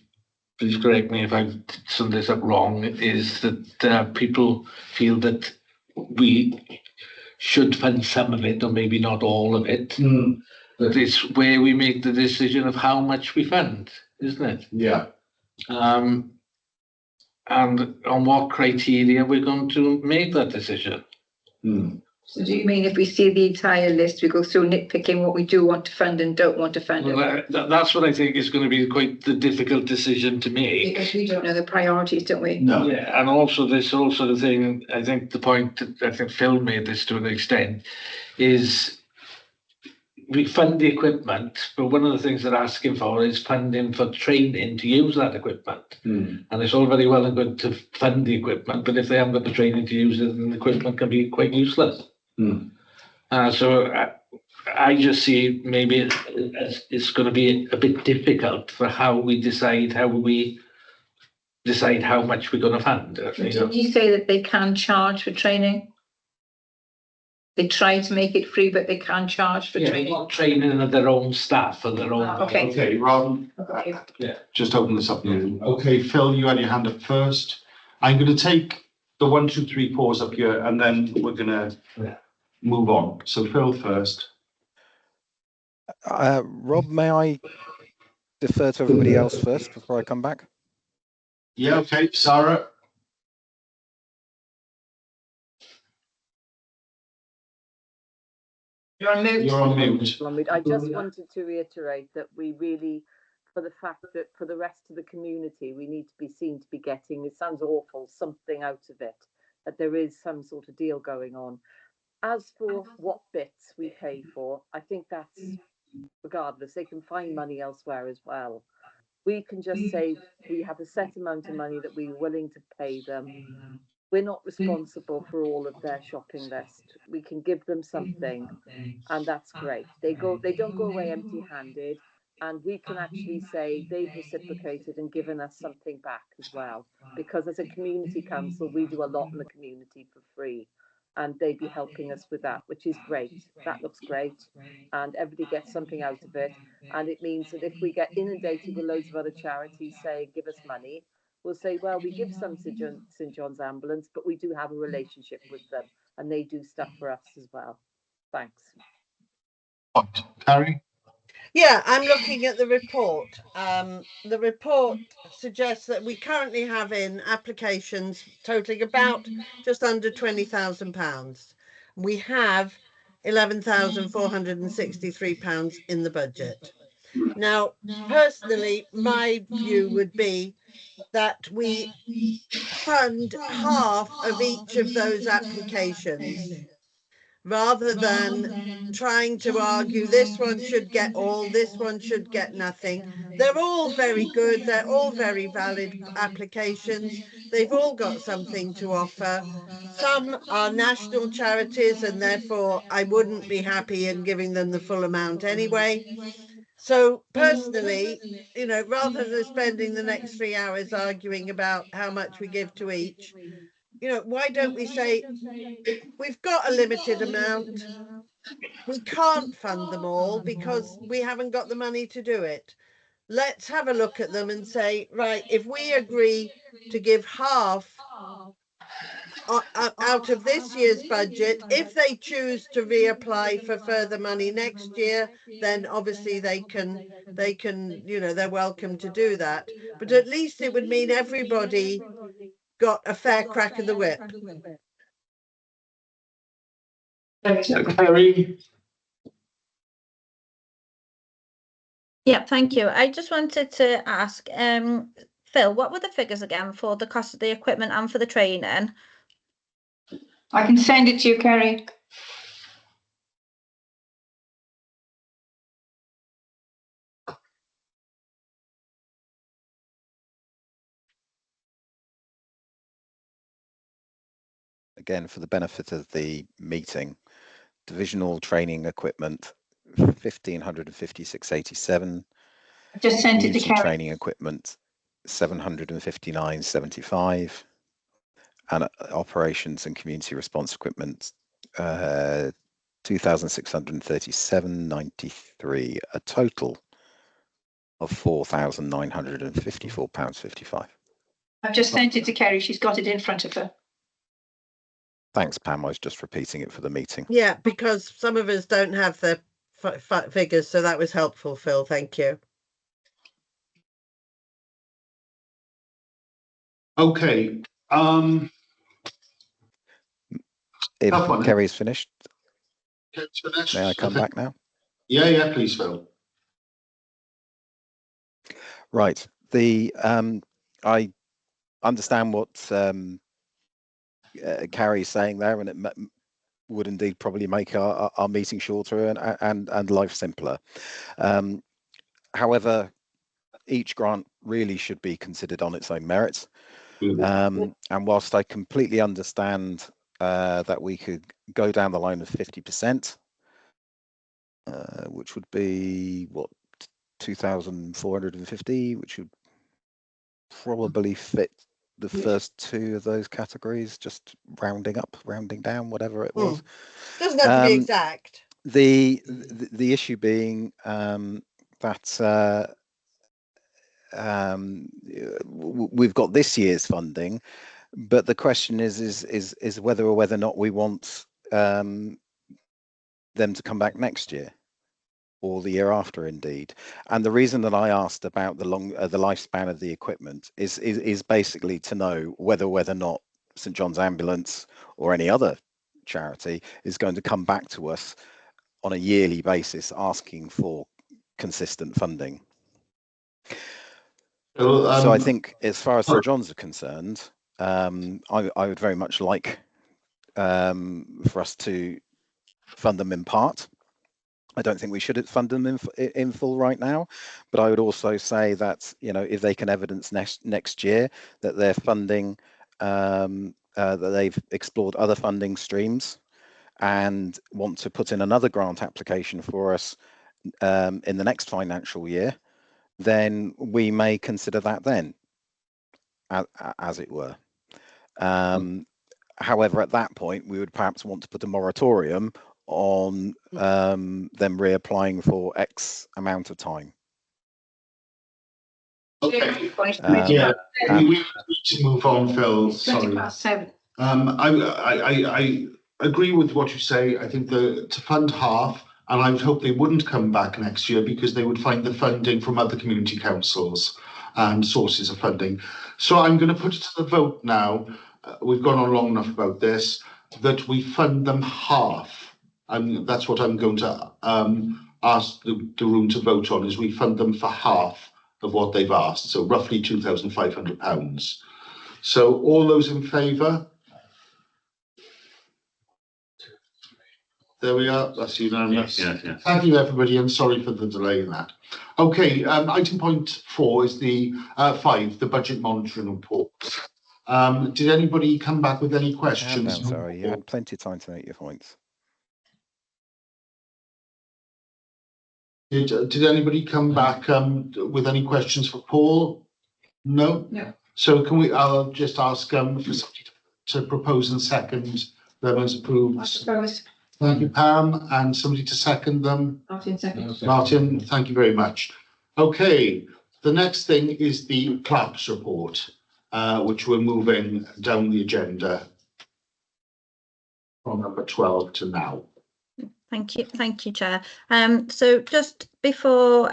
please correct me if I've summed this up wrong, is that people feel that we should fund some of it, or maybe not all of it. But it's where we make the decision of how much we fund, isn't it? Yeah. And on what criteria we're going to make that decision. So do you mean if we see the entire list, we go through nitpicking what we do want to fund and don't want to fund? Well, that's what I think is going to be quite the difficult decision to make. Because we don't know the priorities, don't we? No. Yeah, and also this whole sort of thing, I think the point that I think Phil made this to an extent is we fund the equipment, but one of the things they're asking for is funding for training to use that equipment. And it's all very well and good to fund the equipment, but if they haven't got the training to use it, then the equipment can be quite useless. So I just see maybe it's going to be a bit difficult for how we decide how much we're going to fund. Did you say that they can charge for training? They try to make it free, but they can charge for training. Not training of their own staff and their own. Okay. Okay, Ron, just open this up now. Okay, Phil, you had your hand up first. I'm going to take the 1, 2, 3 pause up here, and then we're going to move on. So Phil first. Rob, may I defer to everybody else first before I come back? Yeah, okay, Sarah. You're on mute. You're on mute. I just wanted to reiterate that we really, for the fact that for the rest of the community, we need to be seen to be getting, it sounds awful, something out of it, that there is some sort of deal going on. As for what bits we pay for, I think that's regardless, they can find money elsewhere as well. We can just say we have a set amount of money that we're willing to pay them. We're not responsible for all of their shopping list. We can give them something, and that's great. They don't go away empty-handed, and we can actually say they've reciprocated and given us something back as well. Because as a community council, we do a lot in the community for free, and they'd be helping us with that, which is great. That looks great, and everybody gets something out of it. And it means that if we get inundated with loads of other charities saying, give us money, we'll say, well, we give some to St John's Ambulance, but we do have a relationship with them, and they do stuff for us as well. Thanks. Carrie? Yeah, I'm looking at the report. The report suggests that we currently have in applications totaling about just under £20,000. We have £11,463 in the budget. Now, personally, my view would be that we fund half of each of those applications rather than trying to argue this one should get all, this one should get nothing. They're all very good. They're all very valid applications. They've all got something to offer. Some are national charities, and therefore I wouldn't be happy in giving them the full amount anyway. So personally, you know, rather than spending the next 3 hours arguing about how much we give to each, you know, why don't we say we've got a limited amount, we can't fund them all because we haven't got the money to do it. Let's have a look at them and say, right, if we agree to give half out of this year's budget, if they choose to reapply for further money next year, then obviously they can, you know, they're welcome to do that. But at least it would mean everybody got a fair crack of the whip. Carrie? Yeah, thank you. I just wanted to ask, Phil, what were the figures again for the cost of the equipment and for the training? I can send it to you, Kerry. again, for the benefit of the meeting, divisional training equipment, 1,556.87. Just sent it to Community Kerry. training equipment, 759.75. And operations and community response equipment, 2,637.93, a total of £4,954.55. I've just sent it to Kerry. She's got it in front of her. Thanks, Pam. I was just repeating it for the meeting. Yeah, because some of us don't have the figures, so that was helpful, Phil. Thank you. Okay. If Tough one, eh? Kerry's finished, Kerry's finished. may I come back now? Yeah, please, Phil. Right. I understand what Carrie's saying there, and it would indeed probably make our meeting shorter and life simpler. However, each grant really should be considered on its own merits. And whilst I completely understand that we could go down the line of 50%, which would be what, 2,450, which would probably fit the first two of those categories, just rounding up, rounding down, whatever it was. Doesn't have to be exact. The issue being that we've got this year's funding, but the question is whether or not we want them to come back next year or the year after, indeed. And the reason that I asked about the lifespan of the equipment is basically to know whether or not St John's Ambulance or any other charity is going to come back to us on a yearly basis asking for consistent funding. So I think, as far as St John's are concerned, I would very much like for us to fund them in part. I don't think we should fund them in full right now, but I would also say that, you know, if they can evidence next year that they're funding, that they've explored other funding streams and want to put in another grant application for us in the next financial year, then we may consider that then, as it were. However, at that point, we would perhaps want to put a moratorium on them reapplying for X amount of time. Okay. We need to move on, Phil. Sorry. 7:20. I agree with what you say. I think to fund half, and I would hope they wouldn't come back next year because they would find the funding from other community councils and sources of funding. So I'm going to put it to the vote now. We've gone on long enough about this, that we fund them half. And that's what I'm going to ask the room to vote on, is we fund them for half of what they've asked, so roughly £2,500. So all those in favour? There we are, that's unanimous. Yeah. Thank you, everybody, and sorry for the delay in that. Okay, item point 4 is the 5, the budget monitoring report. Did anybody come back with any questions? I'm sorry, you had plenty of time to make your points. Did anybody come back with any questions for Paul? No? No. So I'll just ask for somebody to propose and second them as approved. Thank you, Pam, and somebody to second them. Martin, second. Martin, thank you very much. Okay, the next thing is the CLAPS report, which we're moving down the agenda from number 12 to now. Thank you, Chair. So just before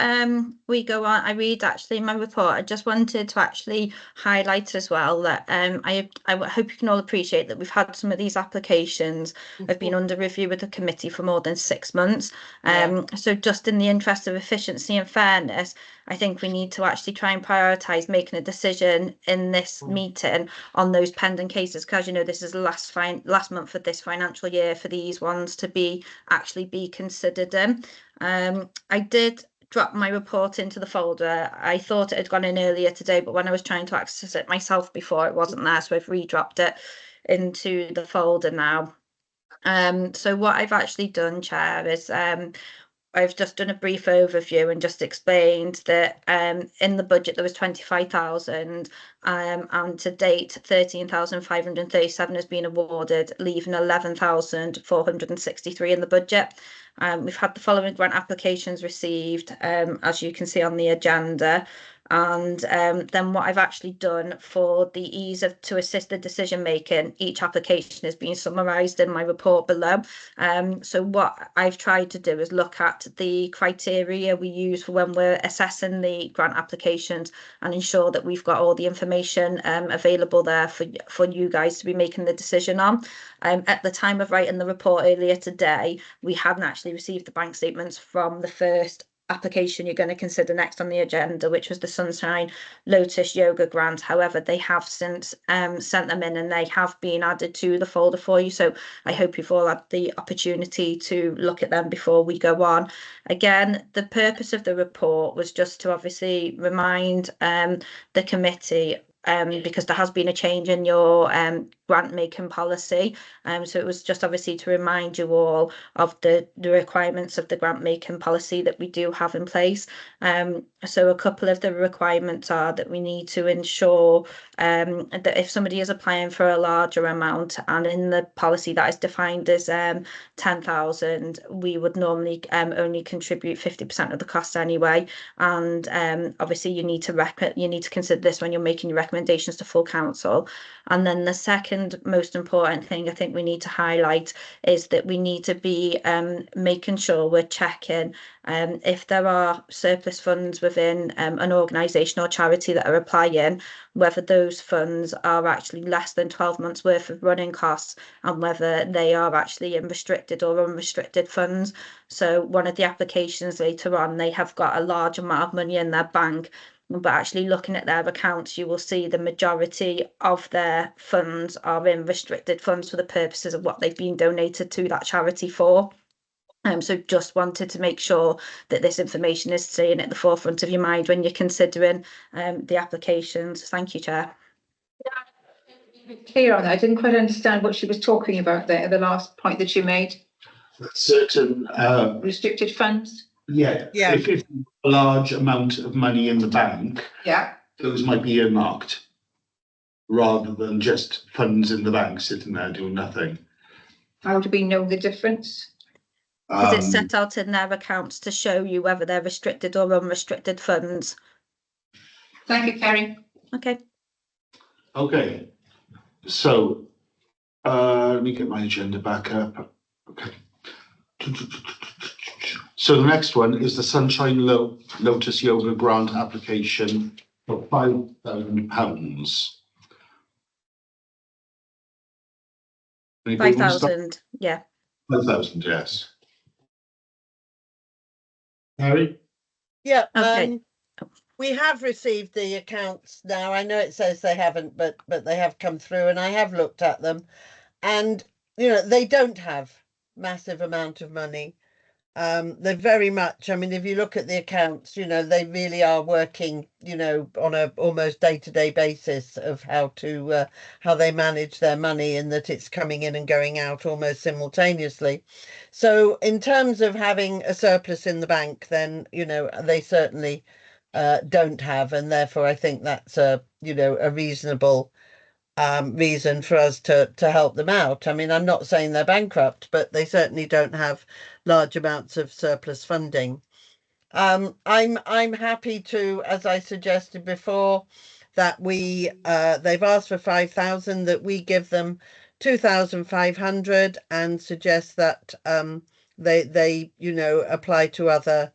we go on, I read actually my report. I just wanted to actually highlight as well that I hope you can all appreciate that we've had some of these applications have been under review with the committee for more than 6 months. So just in the interest of efficiency and fairness, I think we need to actually try and prioritise making a decision in this meeting on those pending cases, because, you know, this is the last month of this financial year for these ones to actually be considered in. I did drop my report into the folder. I thought it had gone in earlier today, but when I was trying to access it myself before, it wasn't there, so I've re-dropped it. into the folder now. So what I've actually done, Chair, is I've just done a brief overview and just explained that in the budget there was 25,000 and to date 13,537 has been awarded, leaving 11,463 in the budget. We've had the following grant applications received, as you can see on the agenda. And then what I've actually done for the ease of to assist the decision making, each application has been summarised in my report below. So what I've tried to do is look at the criteria we use for when we're assessing the grant applications and ensure that we've got all the information available there for you guys to be making the decision on. At the time of writing the report earlier today, we hadn't actually received the bank statements from the first application you're going to consider next on the agenda, which was the Sunshine Lotus Yoga grant. However, they have since sent them in and they have been added to the folder for you. So I hope you've all had the opportunity to look at them before we go on. Again, the purpose of the report was just to obviously remind the committee because there has been a change in your grant making policy. So it was just obviously to remind you all of the requirements of the grant making policy that we do have in place. So a couple of the requirements are that we need to ensure that if somebody is applying for a larger amount, and in the policy that is defined as 10,000, we would normally only contribute 50% of the cost anyway. And obviously you need to consider this when you're making your recommendations to full council. And then the second most important thing I think we need to highlight is that we need to be making sure we're checking if there are surplus funds within an organisation or charity that are applying, whether those funds are actually less than 12 months worth of running costs and whether they are actually in restricted or unrestricted funds. So one of the applications later on, they have got a large amount of money in their bank, but actually looking at their accounts, you will see the majority of their funds are in restricted funds for the purposes of what they've been donated to that charity for. So just wanted to make sure that this information is staying at the forefront of your mind when you're considering the applications. Thank you, Chair. Clear on that. I didn't quite understand what she was talking about there, the last point that you made. Certain Restricted funds? Yeah. Yeah. If a large amount of money in the bank, Yeah. those might be earmarked rather than just funds in the bank sitting there doing nothing. How do we know the difference? Because it's set out in their accounts to show you whether they're restricted or unrestricted funds. Thank you, Kerry. Okay. Okay. So let me get my agenda back up. Okay. So the next one is the Sunshine Lotus Yoga grant application for £5,000. 5,000, yeah. 5,000, yes. Harry? Yeah, Okay. we have received the accounts now. I know it says they haven't, but they have come through and I have looked at them. And, you know, they don't have massive amount of money. They're very much, I mean, if you look at the accounts, you know, they really are working, you know, on a almost day-to-day basis of how they manage their money, and that it's coming in and going out almost simultaneously. So in terms of having a surplus in the bank, then, you know, they certainly don't have, and therefore I think that's a reasonable reason for us to help them out. I mean, I'm not saying they're bankrupt, but they certainly don't have large amounts of surplus funding. I'm happy to, as I suggested before, that they've asked for 5,000, that we give them 2,500 and suggest that they apply to other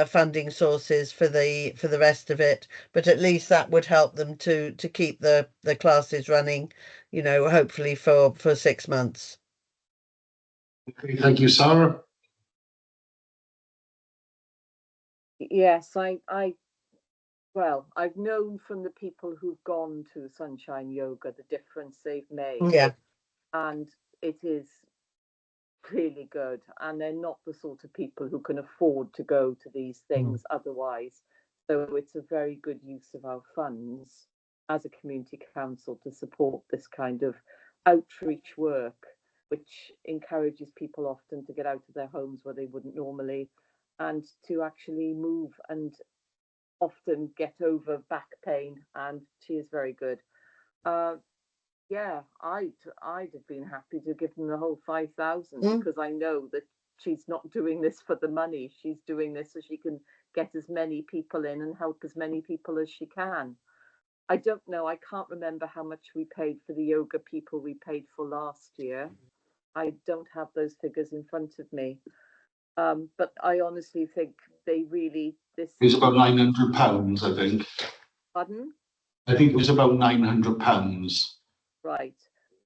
funding sources for the rest of it, but at least that would help them to keep the classes running, you know, hopefully for 6 months. Okay, thank you, Sarah. Yes, well, I've known from the people who've gone to Sunshine Yoga the difference they've made. Yeah. And it is really good, and they're not the sort of people who can afford to go to these things otherwise. So it's a very good use of our funds as a community council to support this kind of outreach work, which encourages people often to get out of their homes where they wouldn't normally, and to actually move and often get over back pain. And she is very good. Yeah, I'd have been happy to give them the whole 5,000 because I know that she's not doing this for the money. She's doing this so she can get as many people in and help as many people as she can. I don't know. I can't remember how much we paid for the yoga people we paid for last year. I don't have those figures in front of me. But I honestly think they really, this. It was about £900, I think. Pardon? I think it was about £900. Right.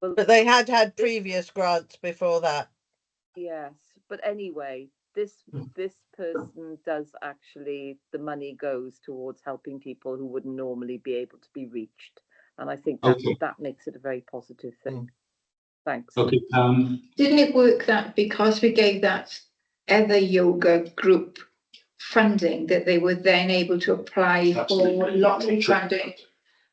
Well, But they had previous grants before that. yes. But anyway, this person does actually, the money goes towards helping people who wouldn't normally be able to be reached. And I think that makes it a very positive thing. Thanks. Okay. Didn't it work that because we gave that other yoga group funding that they were then able to apply for lottery funding?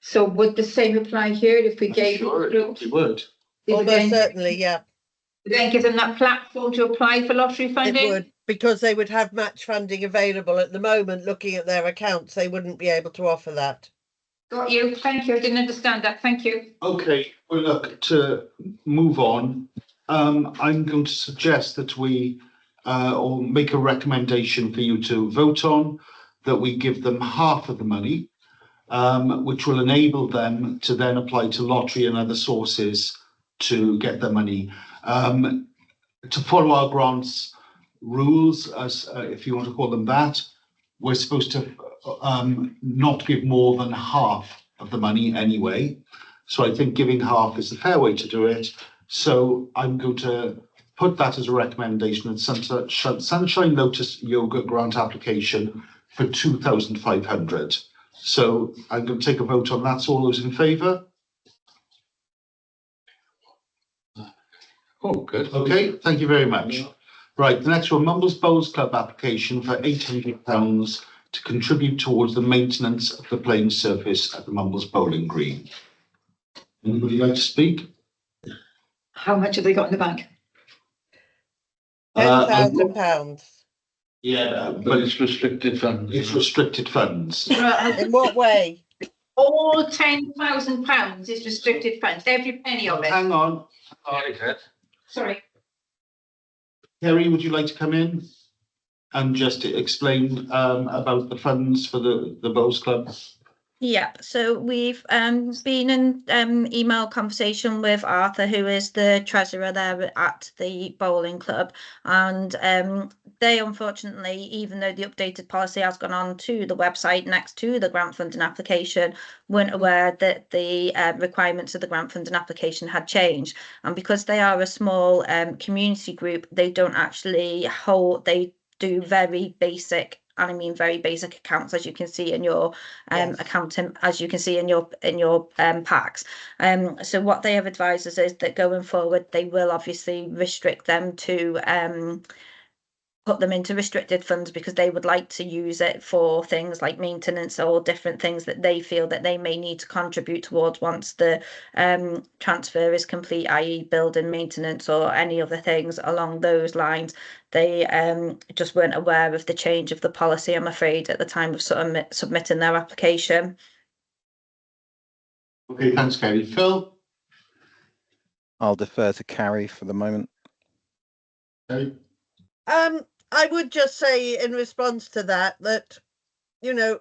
So would the same apply here if we gave the group? It would. Almost certainly, yeah. Then give them that platform to apply for lottery funding? It would, because they would have match funding available. At the moment, looking at their accounts, they wouldn't be able to offer that. Got you. Thank you. I didn't understand that. Thank you. Okay. Well, look, to move on, I'm going to suggest that we or make a recommendation for you to vote on, that we give them half of the money, which will enable them to then apply to lottery and other sources to get their money. To follow our grants rules, as if you want to call them that, we're supposed to not give more than half of the money anyway. So I think giving half is the fair way to do it. So I'm going to put that as a recommendation and Sunshine Lotus Yoga grant application for 2,500. So I'm going to take a vote on that. So all those in favour? Oh, good. Okay, thank you very much. Right, the next one, Mumbles Bowls Club application for £800 to contribute towards the maintenance of the playing surface at the Mumbles Bowling Green. Anybody like to speak? How much have they got in the bank? £10,000. Yeah, But it's restricted funds. it's restricted funds. In what way? All £10,000 is restricted funds, every penny of it. Hang on. Sorry. Kerry, would you like to come in and just explain about the funds for the Bowls Club? Yeah, so we've been in email conversation with Arthur, who is the treasurer there at the bowling club, and they unfortunately, even though the updated policy has gone on to the website next to the grant funding application, weren't aware that the requirements of the grant funding application had changed. And because they are a small community group, they don't actually hold, they do very basic, and I mean very basic accounts, as you can see in your accounting, as you can see in your packs. So what they have advised us is that going forward, they will obviously restrict them to put them into restricted funds, because they would like to use it for things like maintenance or different things that they feel that they may need to contribute towards once the transfer is complete, i.e. building maintenance or any other things along those lines. They just weren't aware of the change of the policy, I'm afraid, at the time of submitting their application. Okay, thanks, Kerry. Phil? I'll defer to Carrie for the moment. Okay. I would just say in response to that, you know,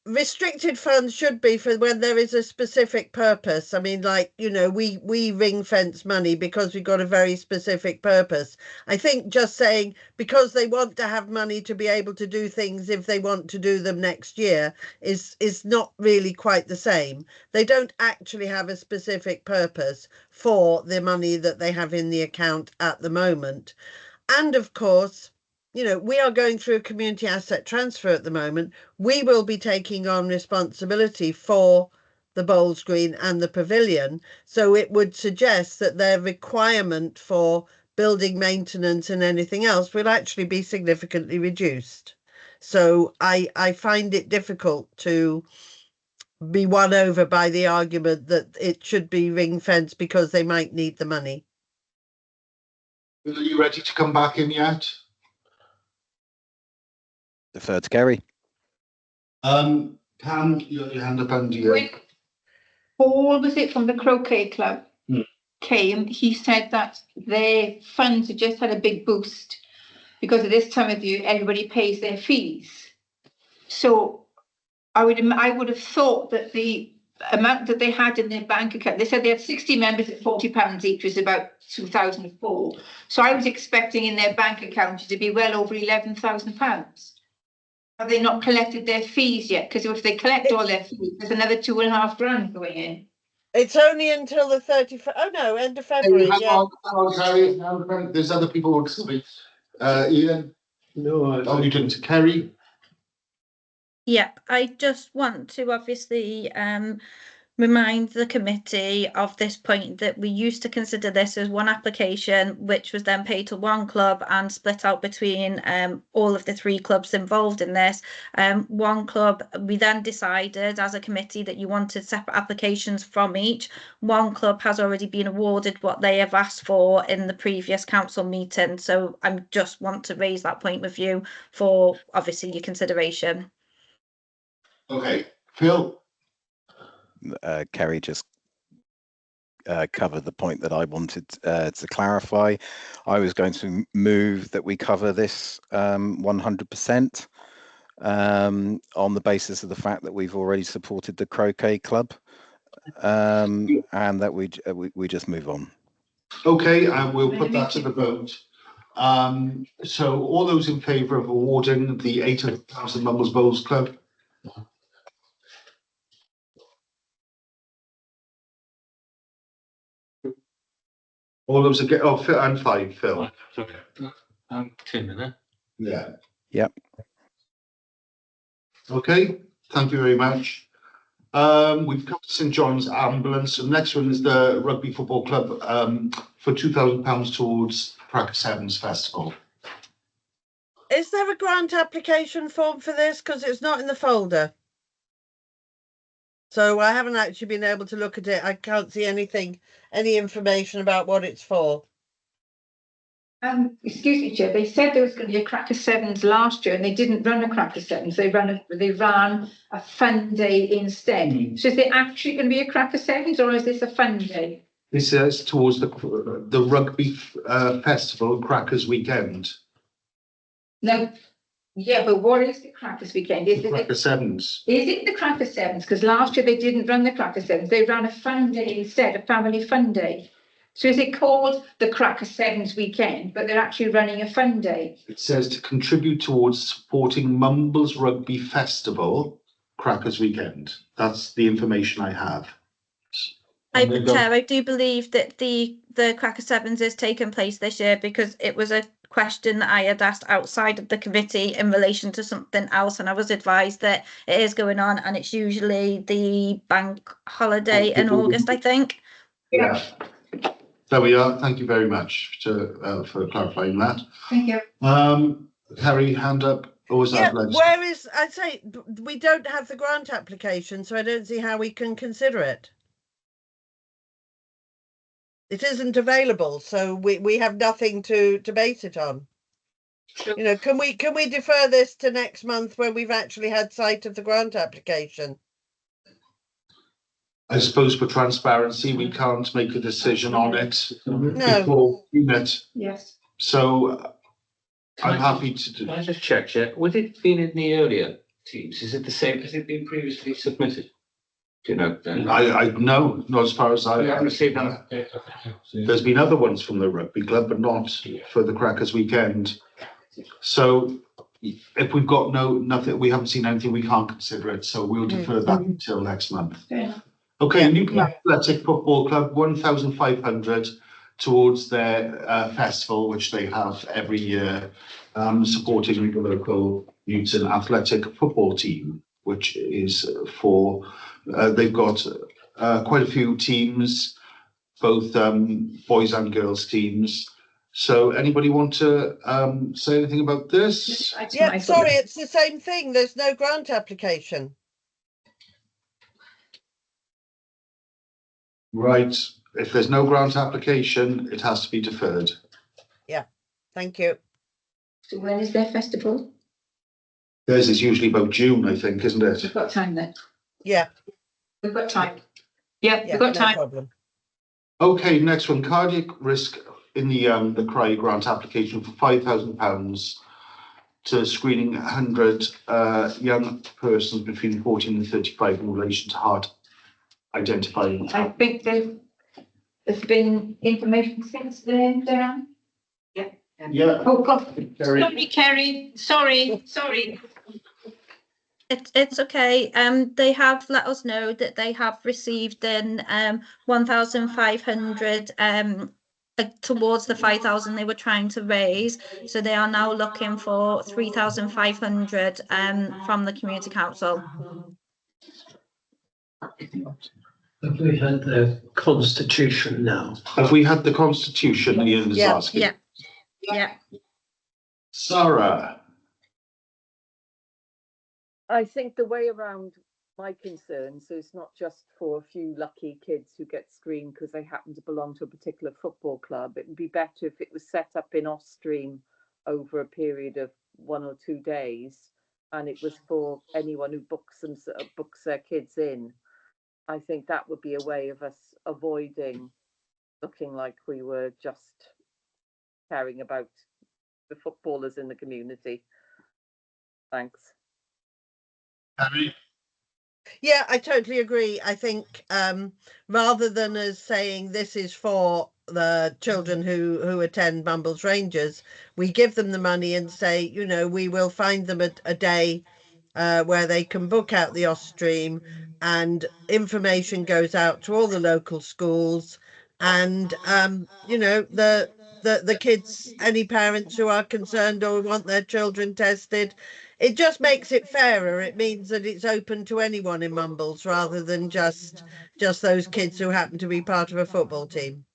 restricted funds should be for when there is a specific purpose. I mean, like, you know, we ring fence money because we've got a very specific purpose. I think just saying because they want to have money to be able to do things if they want to do them next year is not really quite the same. They don't actually have a specific purpose for the money that they have in the account at the moment. And of course, you know, we are going through a community asset transfer at the moment. We will be taking on responsibility for the Bowls Green and the pavilion. So it would suggest that their requirement for building maintenance and anything else will actually be significantly reduced. So I find it difficult to be won over by the argument that it should be ring fenced because they might need the money. Are you ready to come back in yet? Defer to Kerry. Pam, your hand up under you. When Paul, was it from the croquet club, came, he said that their funds had just had a big boost because at this time of year, everybody pays their fees. So I would have thought that the amount that they had in their bank account, they said they had 60 members at £40 each, was about 2004. So I was expecting in their bank account to be well over £11,000. Have they not collected their fees yet? Because if they collect all their fees, there's another £2.5 grand going in. It's only until the 31st. Oh no, end of February. Hang Yeah. on, Harry. There's other people who want to speak. Ian? No. Oh, you didn't. Kerry? Yeah, I just want to obviously remind the committee of this point that we used to consider this as one application, which was then paid to one club and split out between all of the 3 clubs involved in this. One club, we then decided as a committee that you wanted separate applications from each. One club has already been awarded what they have asked for in the previous council meeting. So I just want to raise that point with you for obviously your consideration. Okay. Phil? Kerry just covered the point that I wanted to clarify. I was going to move that we cover this 100% on the basis of the fact that we've already supported the croquet club, and that we just move on. Okay, and we'll put that to the vote. So all those in favour of awarding the 800,000 Mumbles Bowls Club? All those again, oh, Phil, and 5, Phil. Tim, innit? Yeah. Yep. Okay, thank you very much. We've covered St John's Ambulance. The next one is the Rugby Football Club for £2,000 towards Cracker Sevens Festival. Is there a grant application form for this? Because it's not in the folder. So I haven't actually been able to look at it. I can't see anything, any information about what it's for. Excuse me, Chair. They said there was going to be a Cracker Sevens last year, and they didn't run a Cracker Sevens. They ran a fun day instead. So is there actually going to be a Cracker Sevens, or is this a fun day? This is towards the Rugby Festival Crackers Weekend. No. Yeah, but what is the Crackers Weekend? Is it Cracker Sevens? Is it the Cracker Sevens? Because last year they didn't run the Cracker Sevens. They ran a fun day instead, a family fun day. So is it called the Cracker Sevens Weekend, but they're actually running a fun day? It says to contribute towards supporting Mumbles Rugby Festival Crackers Weekend. That's the information I have. Chair, I do believe that the Cracker Sevens is taking place this year because it was a question that I had asked outside of the committee in relation to something else, and I was advised that it is going on, and it's usually the bank holiday in August, I think. Yeah. There we are. Thank you very much for clarifying that. Thank you. Harry, hand up. Or was that where is, I'd say we don't have the grant application, so I don't see how we can consider it. It isn't available, so we have nothing to base it on. You know, can we defer this to next month when we've actually had sight of the grant application? I suppose for transparency, we can't make a decision on it No. before it. Yes. So I'm happy to do. Can I just check, was it been in the earlier teams? Is it the same? Has it been previously submitted? Do you know? I know, not as far as I haven't received that. There's been other ones from the rugby club, but not for the Crackers Weekend. So if we've got nothing, we haven't seen anything, we can't consider it. So we'll defer that until next month. Yeah. Okay, Newton Athletic Football Club, 1,500 towards their festival, which they have every year, supporting the local Newton Athletic football team, which is for, they've got quite a few teams, both boys and girls teams. So anybody want to say anything about this? Yeah, sorry, it's the same thing. There's no grant application. Right, if there's no grant application, it has to be deferred. Thank you. So when is their festival? Theirs is usually about June, I think, isn't We've it? got time then. Yeah, We've got time. Yeah, yeah, we've got no time. problem. Okay, next one, cardiac risk in the CRY grant application for £5,000 to screening 100 young persons between 14 and 35 in relation to heart identifying. I think there's been information since then, Darren. Yeah. Oh, God. Kerry. Sorry, Kerry. Sorry. It's okay. They have let us know that they have received in 1,500 towards the 5,000 they were trying to raise. So they are now looking for 3,500 from the community council. Have we had the constitution now? Have we had the constitution? Ian is asking. Yeah. Sarah. I think the way around my concerns is not just for a few lucky kids who get screened because they happen to belong to a particular football club. It would be better if it was set up in Ostream over a period of 1 or 2 days, and it was for anyone who books their kids in. I think that would be a way of us avoiding looking like we were just caring about the footballers in the community. Thanks. Yeah, I totally agree. I think rather than us saying this is for the children who attend Mumbles Rangers, we give them the money and say, you know, we will find them a day where they can book out the Ostream, and information goes out to all the local schools, and you know, the kids, any parents who are concerned or want their children tested, it just makes it fairer. It means that it's open to anyone in Mumbles rather than just those kids who happen to be part of a football team.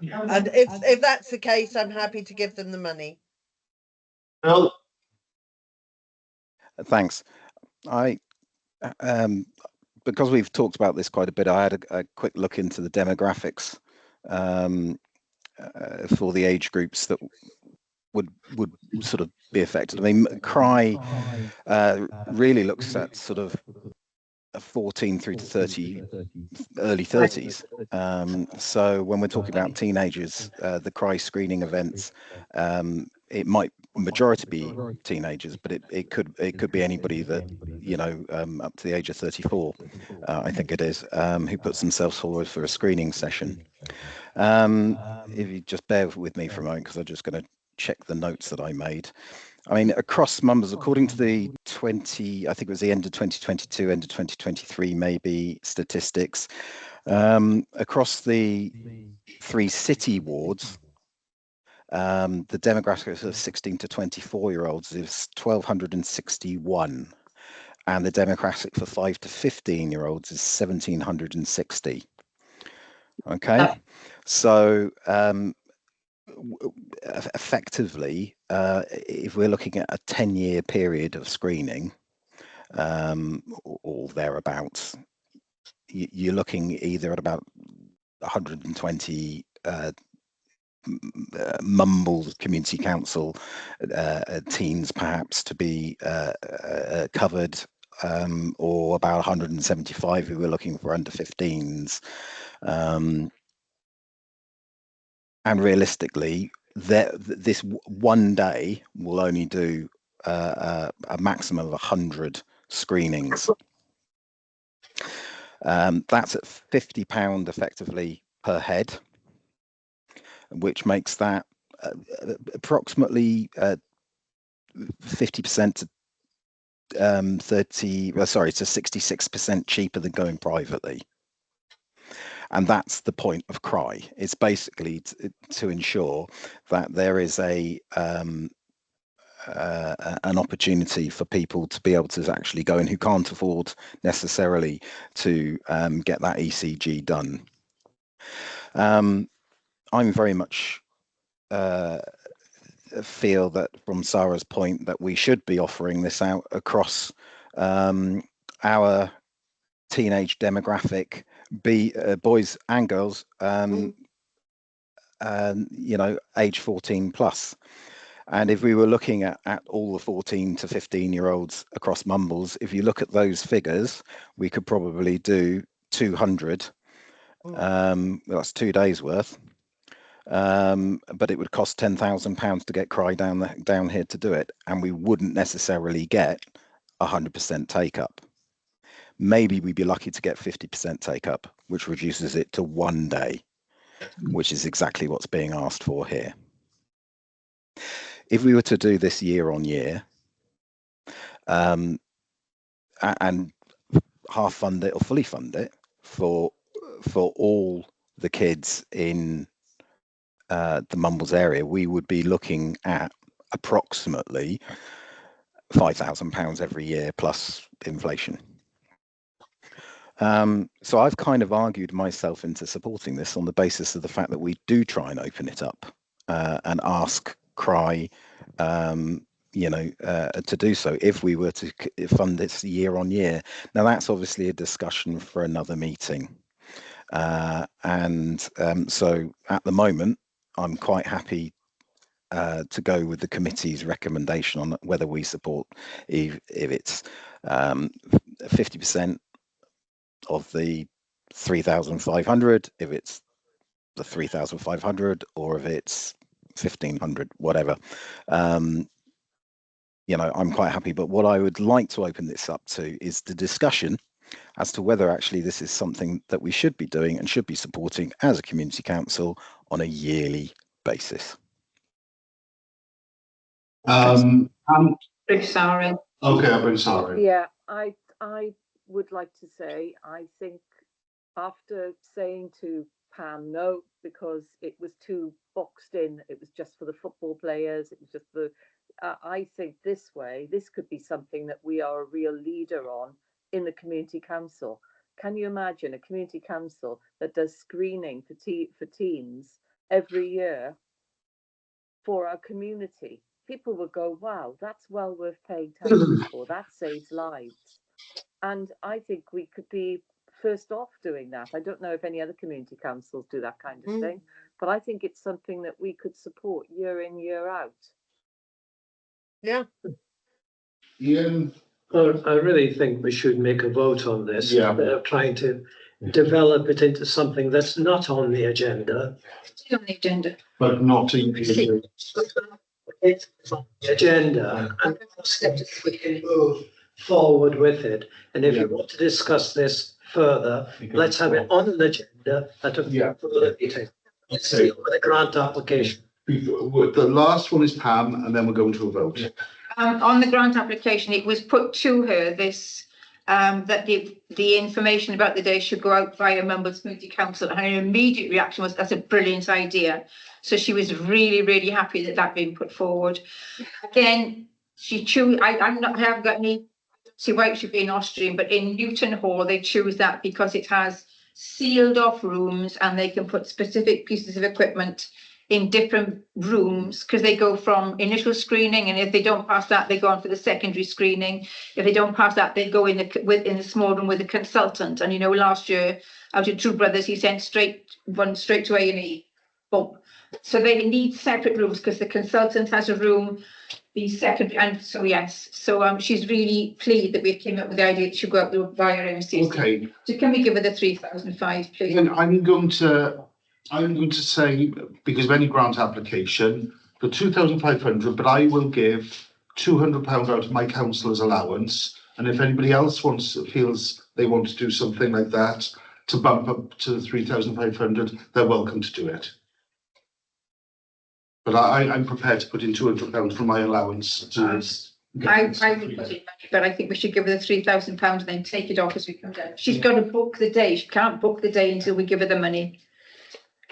And if that's the case, I'm happy to give them the money. Bill. Thanks. Because we've talked about this quite a bit, I had a quick look into the demographics for the age groups that would sort of be affected. I mean, CRY really looks at sort of 14 through to 30, early 30s. So when we're talking about teenagers, the CRY screening events, it might majority be teenagers, but it could be anybody that, you know, up to the age of 34, I think it is, who puts themselves forward for a screening session. If you just bear with me for a moment, because I'm just going to check the notes that I made. I mean, across Mumbles, according to the I think it was the end of 2022, end of 2023, maybe statistics, across the 3 city wards, the demographics of 16 to 24-year-olds is 1,261, and the demographic for 5 to 15-year-olds is 1,760. Okay, so effectively, if we're looking at a 10-year period of screening, or thereabouts, you're looking either at about 120 Mumbles Community Council teens perhaps to be covered, or about 175 who were looking for under 15s. And realistically, this one day will only do a maximum of 100 screenings. That's at £50 effectively per head, which makes that approximately 50% to 66% cheaper than going privately. And that's the point of CRY. It's basically to ensure that there is an opportunity for people to be able to actually go in who can't afford necessarily to get that ECG done. I'm very much feel that, from Sarah's point, that we should be offering this out across our teenage demographic, boys and girls, age 14 plus. And if we were looking at all the 14 to 15-year-olds across Mumbles, if you look at those figures, we could probably do 200. That's 2 days worth. But it would cost £10,000 to get Cry down here to do it, and we wouldn't necessarily get 100% take up. Maybe we'd be lucky to get 50% take up, which reduces it to 1 day, which is exactly what's being asked for here. If we were to do this year on year, and half fund it or fully fund it for all the kids in the Mumbles area, we would be looking at approximately £5,000 every year plus inflation. So I've kind of argued myself into supporting this on the basis of the fact that we do try and open it up and ask Cry to do so if we were to fund this year on year. Now that's obviously a discussion for another meeting, so at the moment I'm quite happy to go with the committee's recommendation on whether we support if it's 50% of the 3,500, if it's the 3,500, or if it's 1,500, whatever. I'm quite happy, but what I would like to open this up to is the discussion as to whether actually this is something that we should be doing and should be supporting as a community council on a yearly basis. Bring Sarah in. Okay, I'll bring Sarah in. Yeah, I would like to say, I think after saying to Pam no, because it was too boxed in, it was just for the football players, it was just the, I think this way, this could be something that we are a real leader on in the community council. Can you imagine a community council that does screening for teens every year for our community? People will go, wow, that's well worth paying taxes for, that saves lives. And I think we could be first off doing that. I don't know if any other community councils do that kind of thing, but I think it's something that we could support year in, year out. Yeah. Ian? Well, I really think we should make a vote on this. Yeah. Instead of trying to develop it into something that's not on the agenda. It's on the agenda. But not in the It's on the agenda, and we can move forward with it. And if you want to discuss this further, let's have it on an agenda at a further meeting. Let's see with a grant application. The last one is Pam, and then we're going to a vote. On the grant application, it was put to her this that the information about the day should go out via Mumbles Community Council, and her immediate reaction was, that's a brilliant idea. So she was really, really happy that that been put forward. Again, I haven't got any, see why it should be in Austrian, but in Newton Hall, they choose that because it has sealed off rooms and they can put specific pieces of equipment in different rooms, because they go from initial screening, and if they don't pass that, they go on for the secondary screening. If they don't pass that, they go in the small room with a consultant. And last year out of Two Brothers, he sent one straight to A&E. Boom. So they need separate rooms because the consultant has a room, the secondary, and so yes. So she's really pleased that we came up with the idea it should go out via MCC. Okay. So can we give her the 3,005, please? And I'm going to say, because of any grant application, for 2,500, but I will give £200 out of my councillor's allowance. And if anybody else feels they want to do something like that to bump up to 3,500, they're welcome to do it. But I'm prepared to put in £200 from my allowance. I would put in money, but I think we should give her the £3,000 and then take it off as we come down. She's got to book the day. She can't book the day until we give her the money.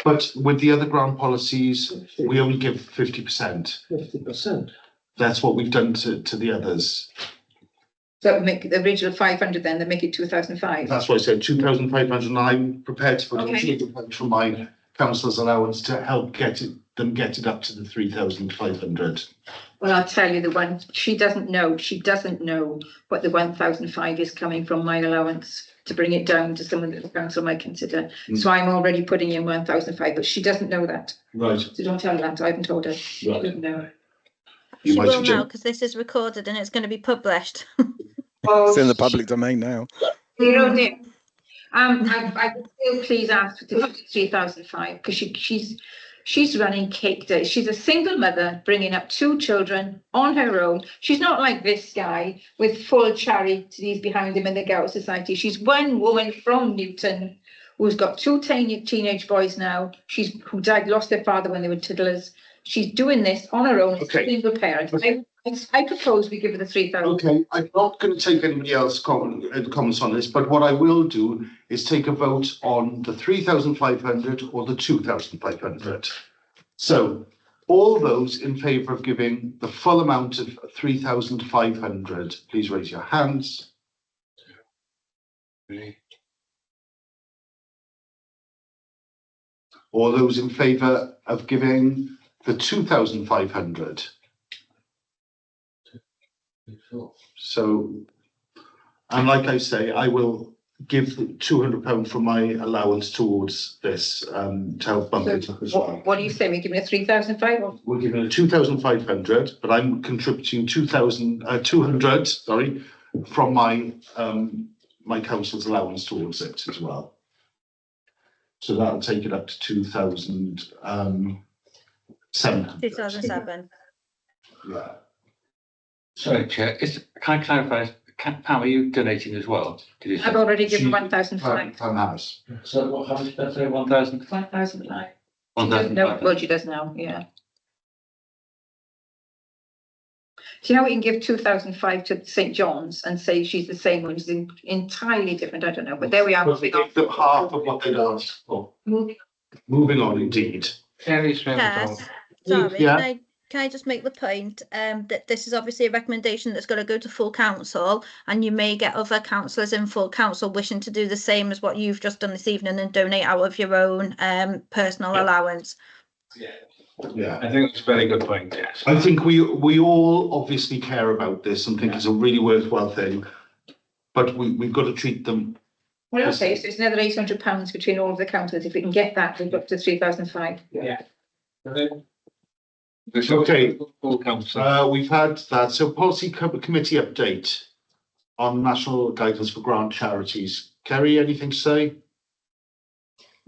But with the other grant policies, we only give 50%. 50%. That's what we've done to the others. So that would make the original 500 then, they make it 2,005. That's why I said 2,500, and I'm prepared to put in Okay. £200 from my councillors' allowance to help get it up to the 3,500. Well, I'll tell you the one, she doesn't know what the 1,005 is coming from my allowance to bring it down to someone that the council might consider. So I'm already putting in 1,005, but she doesn't know that. Right. So don't tell her that, I haven't told her. She doesn't know. She will now, because this is recorded and it's going to be published. It's in the public domain now. You know, Nick, I would still please ask for the 3,005 because she's running cake days. She's a single mother bringing up 2 children on her own. She's not like this guy with full charities behind him in the Gower Society. She's one woman from Newton who's got 2 teenage boys now. Who lost their father when they were toddlers. She's doing this on her own, Okay. single parent. I propose we give her the 3,000. Okay, I'm not going to take anybody else's comments on this, but what I will do is take a vote on the 3,500 or the 2,500. So all those in favour of giving the full amount of 3,500, please raise your hands. All those in favour of giving the 2,500. So, and like I say, I will give £200 from my allowance towards this to help bump it up as well. What do you say? We're giving her 3,500? We're giving her 2,500, but I'm contributing 200, sorry, from my my council's allowance towards it as well. So that'll take it up to 2,700. 2007. Yeah. Sorry, Chair, can I clarify, Pam, are you donating as well? Did you say? I've already given 1,005. Pam has. So what, how much did I say, 1,000? 1,005. 1,000. No, well, she does now, yeah. See how we can give 2,005 to St John's and say she's the same one, she's entirely different, I don't know, but there we are. But we give them half of what they'd asked for. Moving on, indeed. Yes. Sorry, Yeah. can I just make the point that this is obviously a recommendation that's got to go to full council, and you may get other councillors in full council wishing to do the same as what you've just done this evening and donate out of your own personal allowance. Yeah. I think that's a very good point, yes. I think we all obviously care about this and think it's a really worthwhile thing, but we've got to treat them. Well, okay, so it's another £800 between all of the councillors. If we can get that, we've got to 3,005. Yeah. Okay. Full council. We've had that. So policy committee update on national guidance for grant charities. Kerry, anything to say?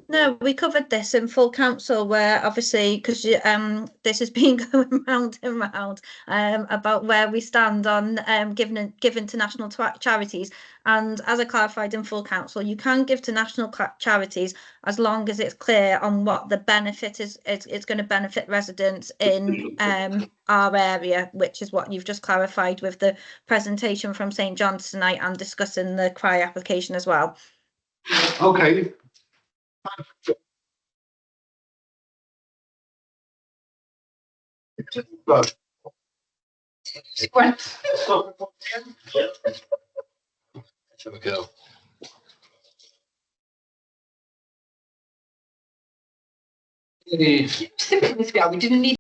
No, we covered this in full council, where obviously, because this has been going round and round about where we stand on giving to national charities. And as I clarified in full council, you can give to national charities as long as it's clear on what the benefit is going to benefit residents in our area, which is what you've just clarified with the presentation from St John's tonight and discussing the CRY application as well. Okay. There we go. We didn't need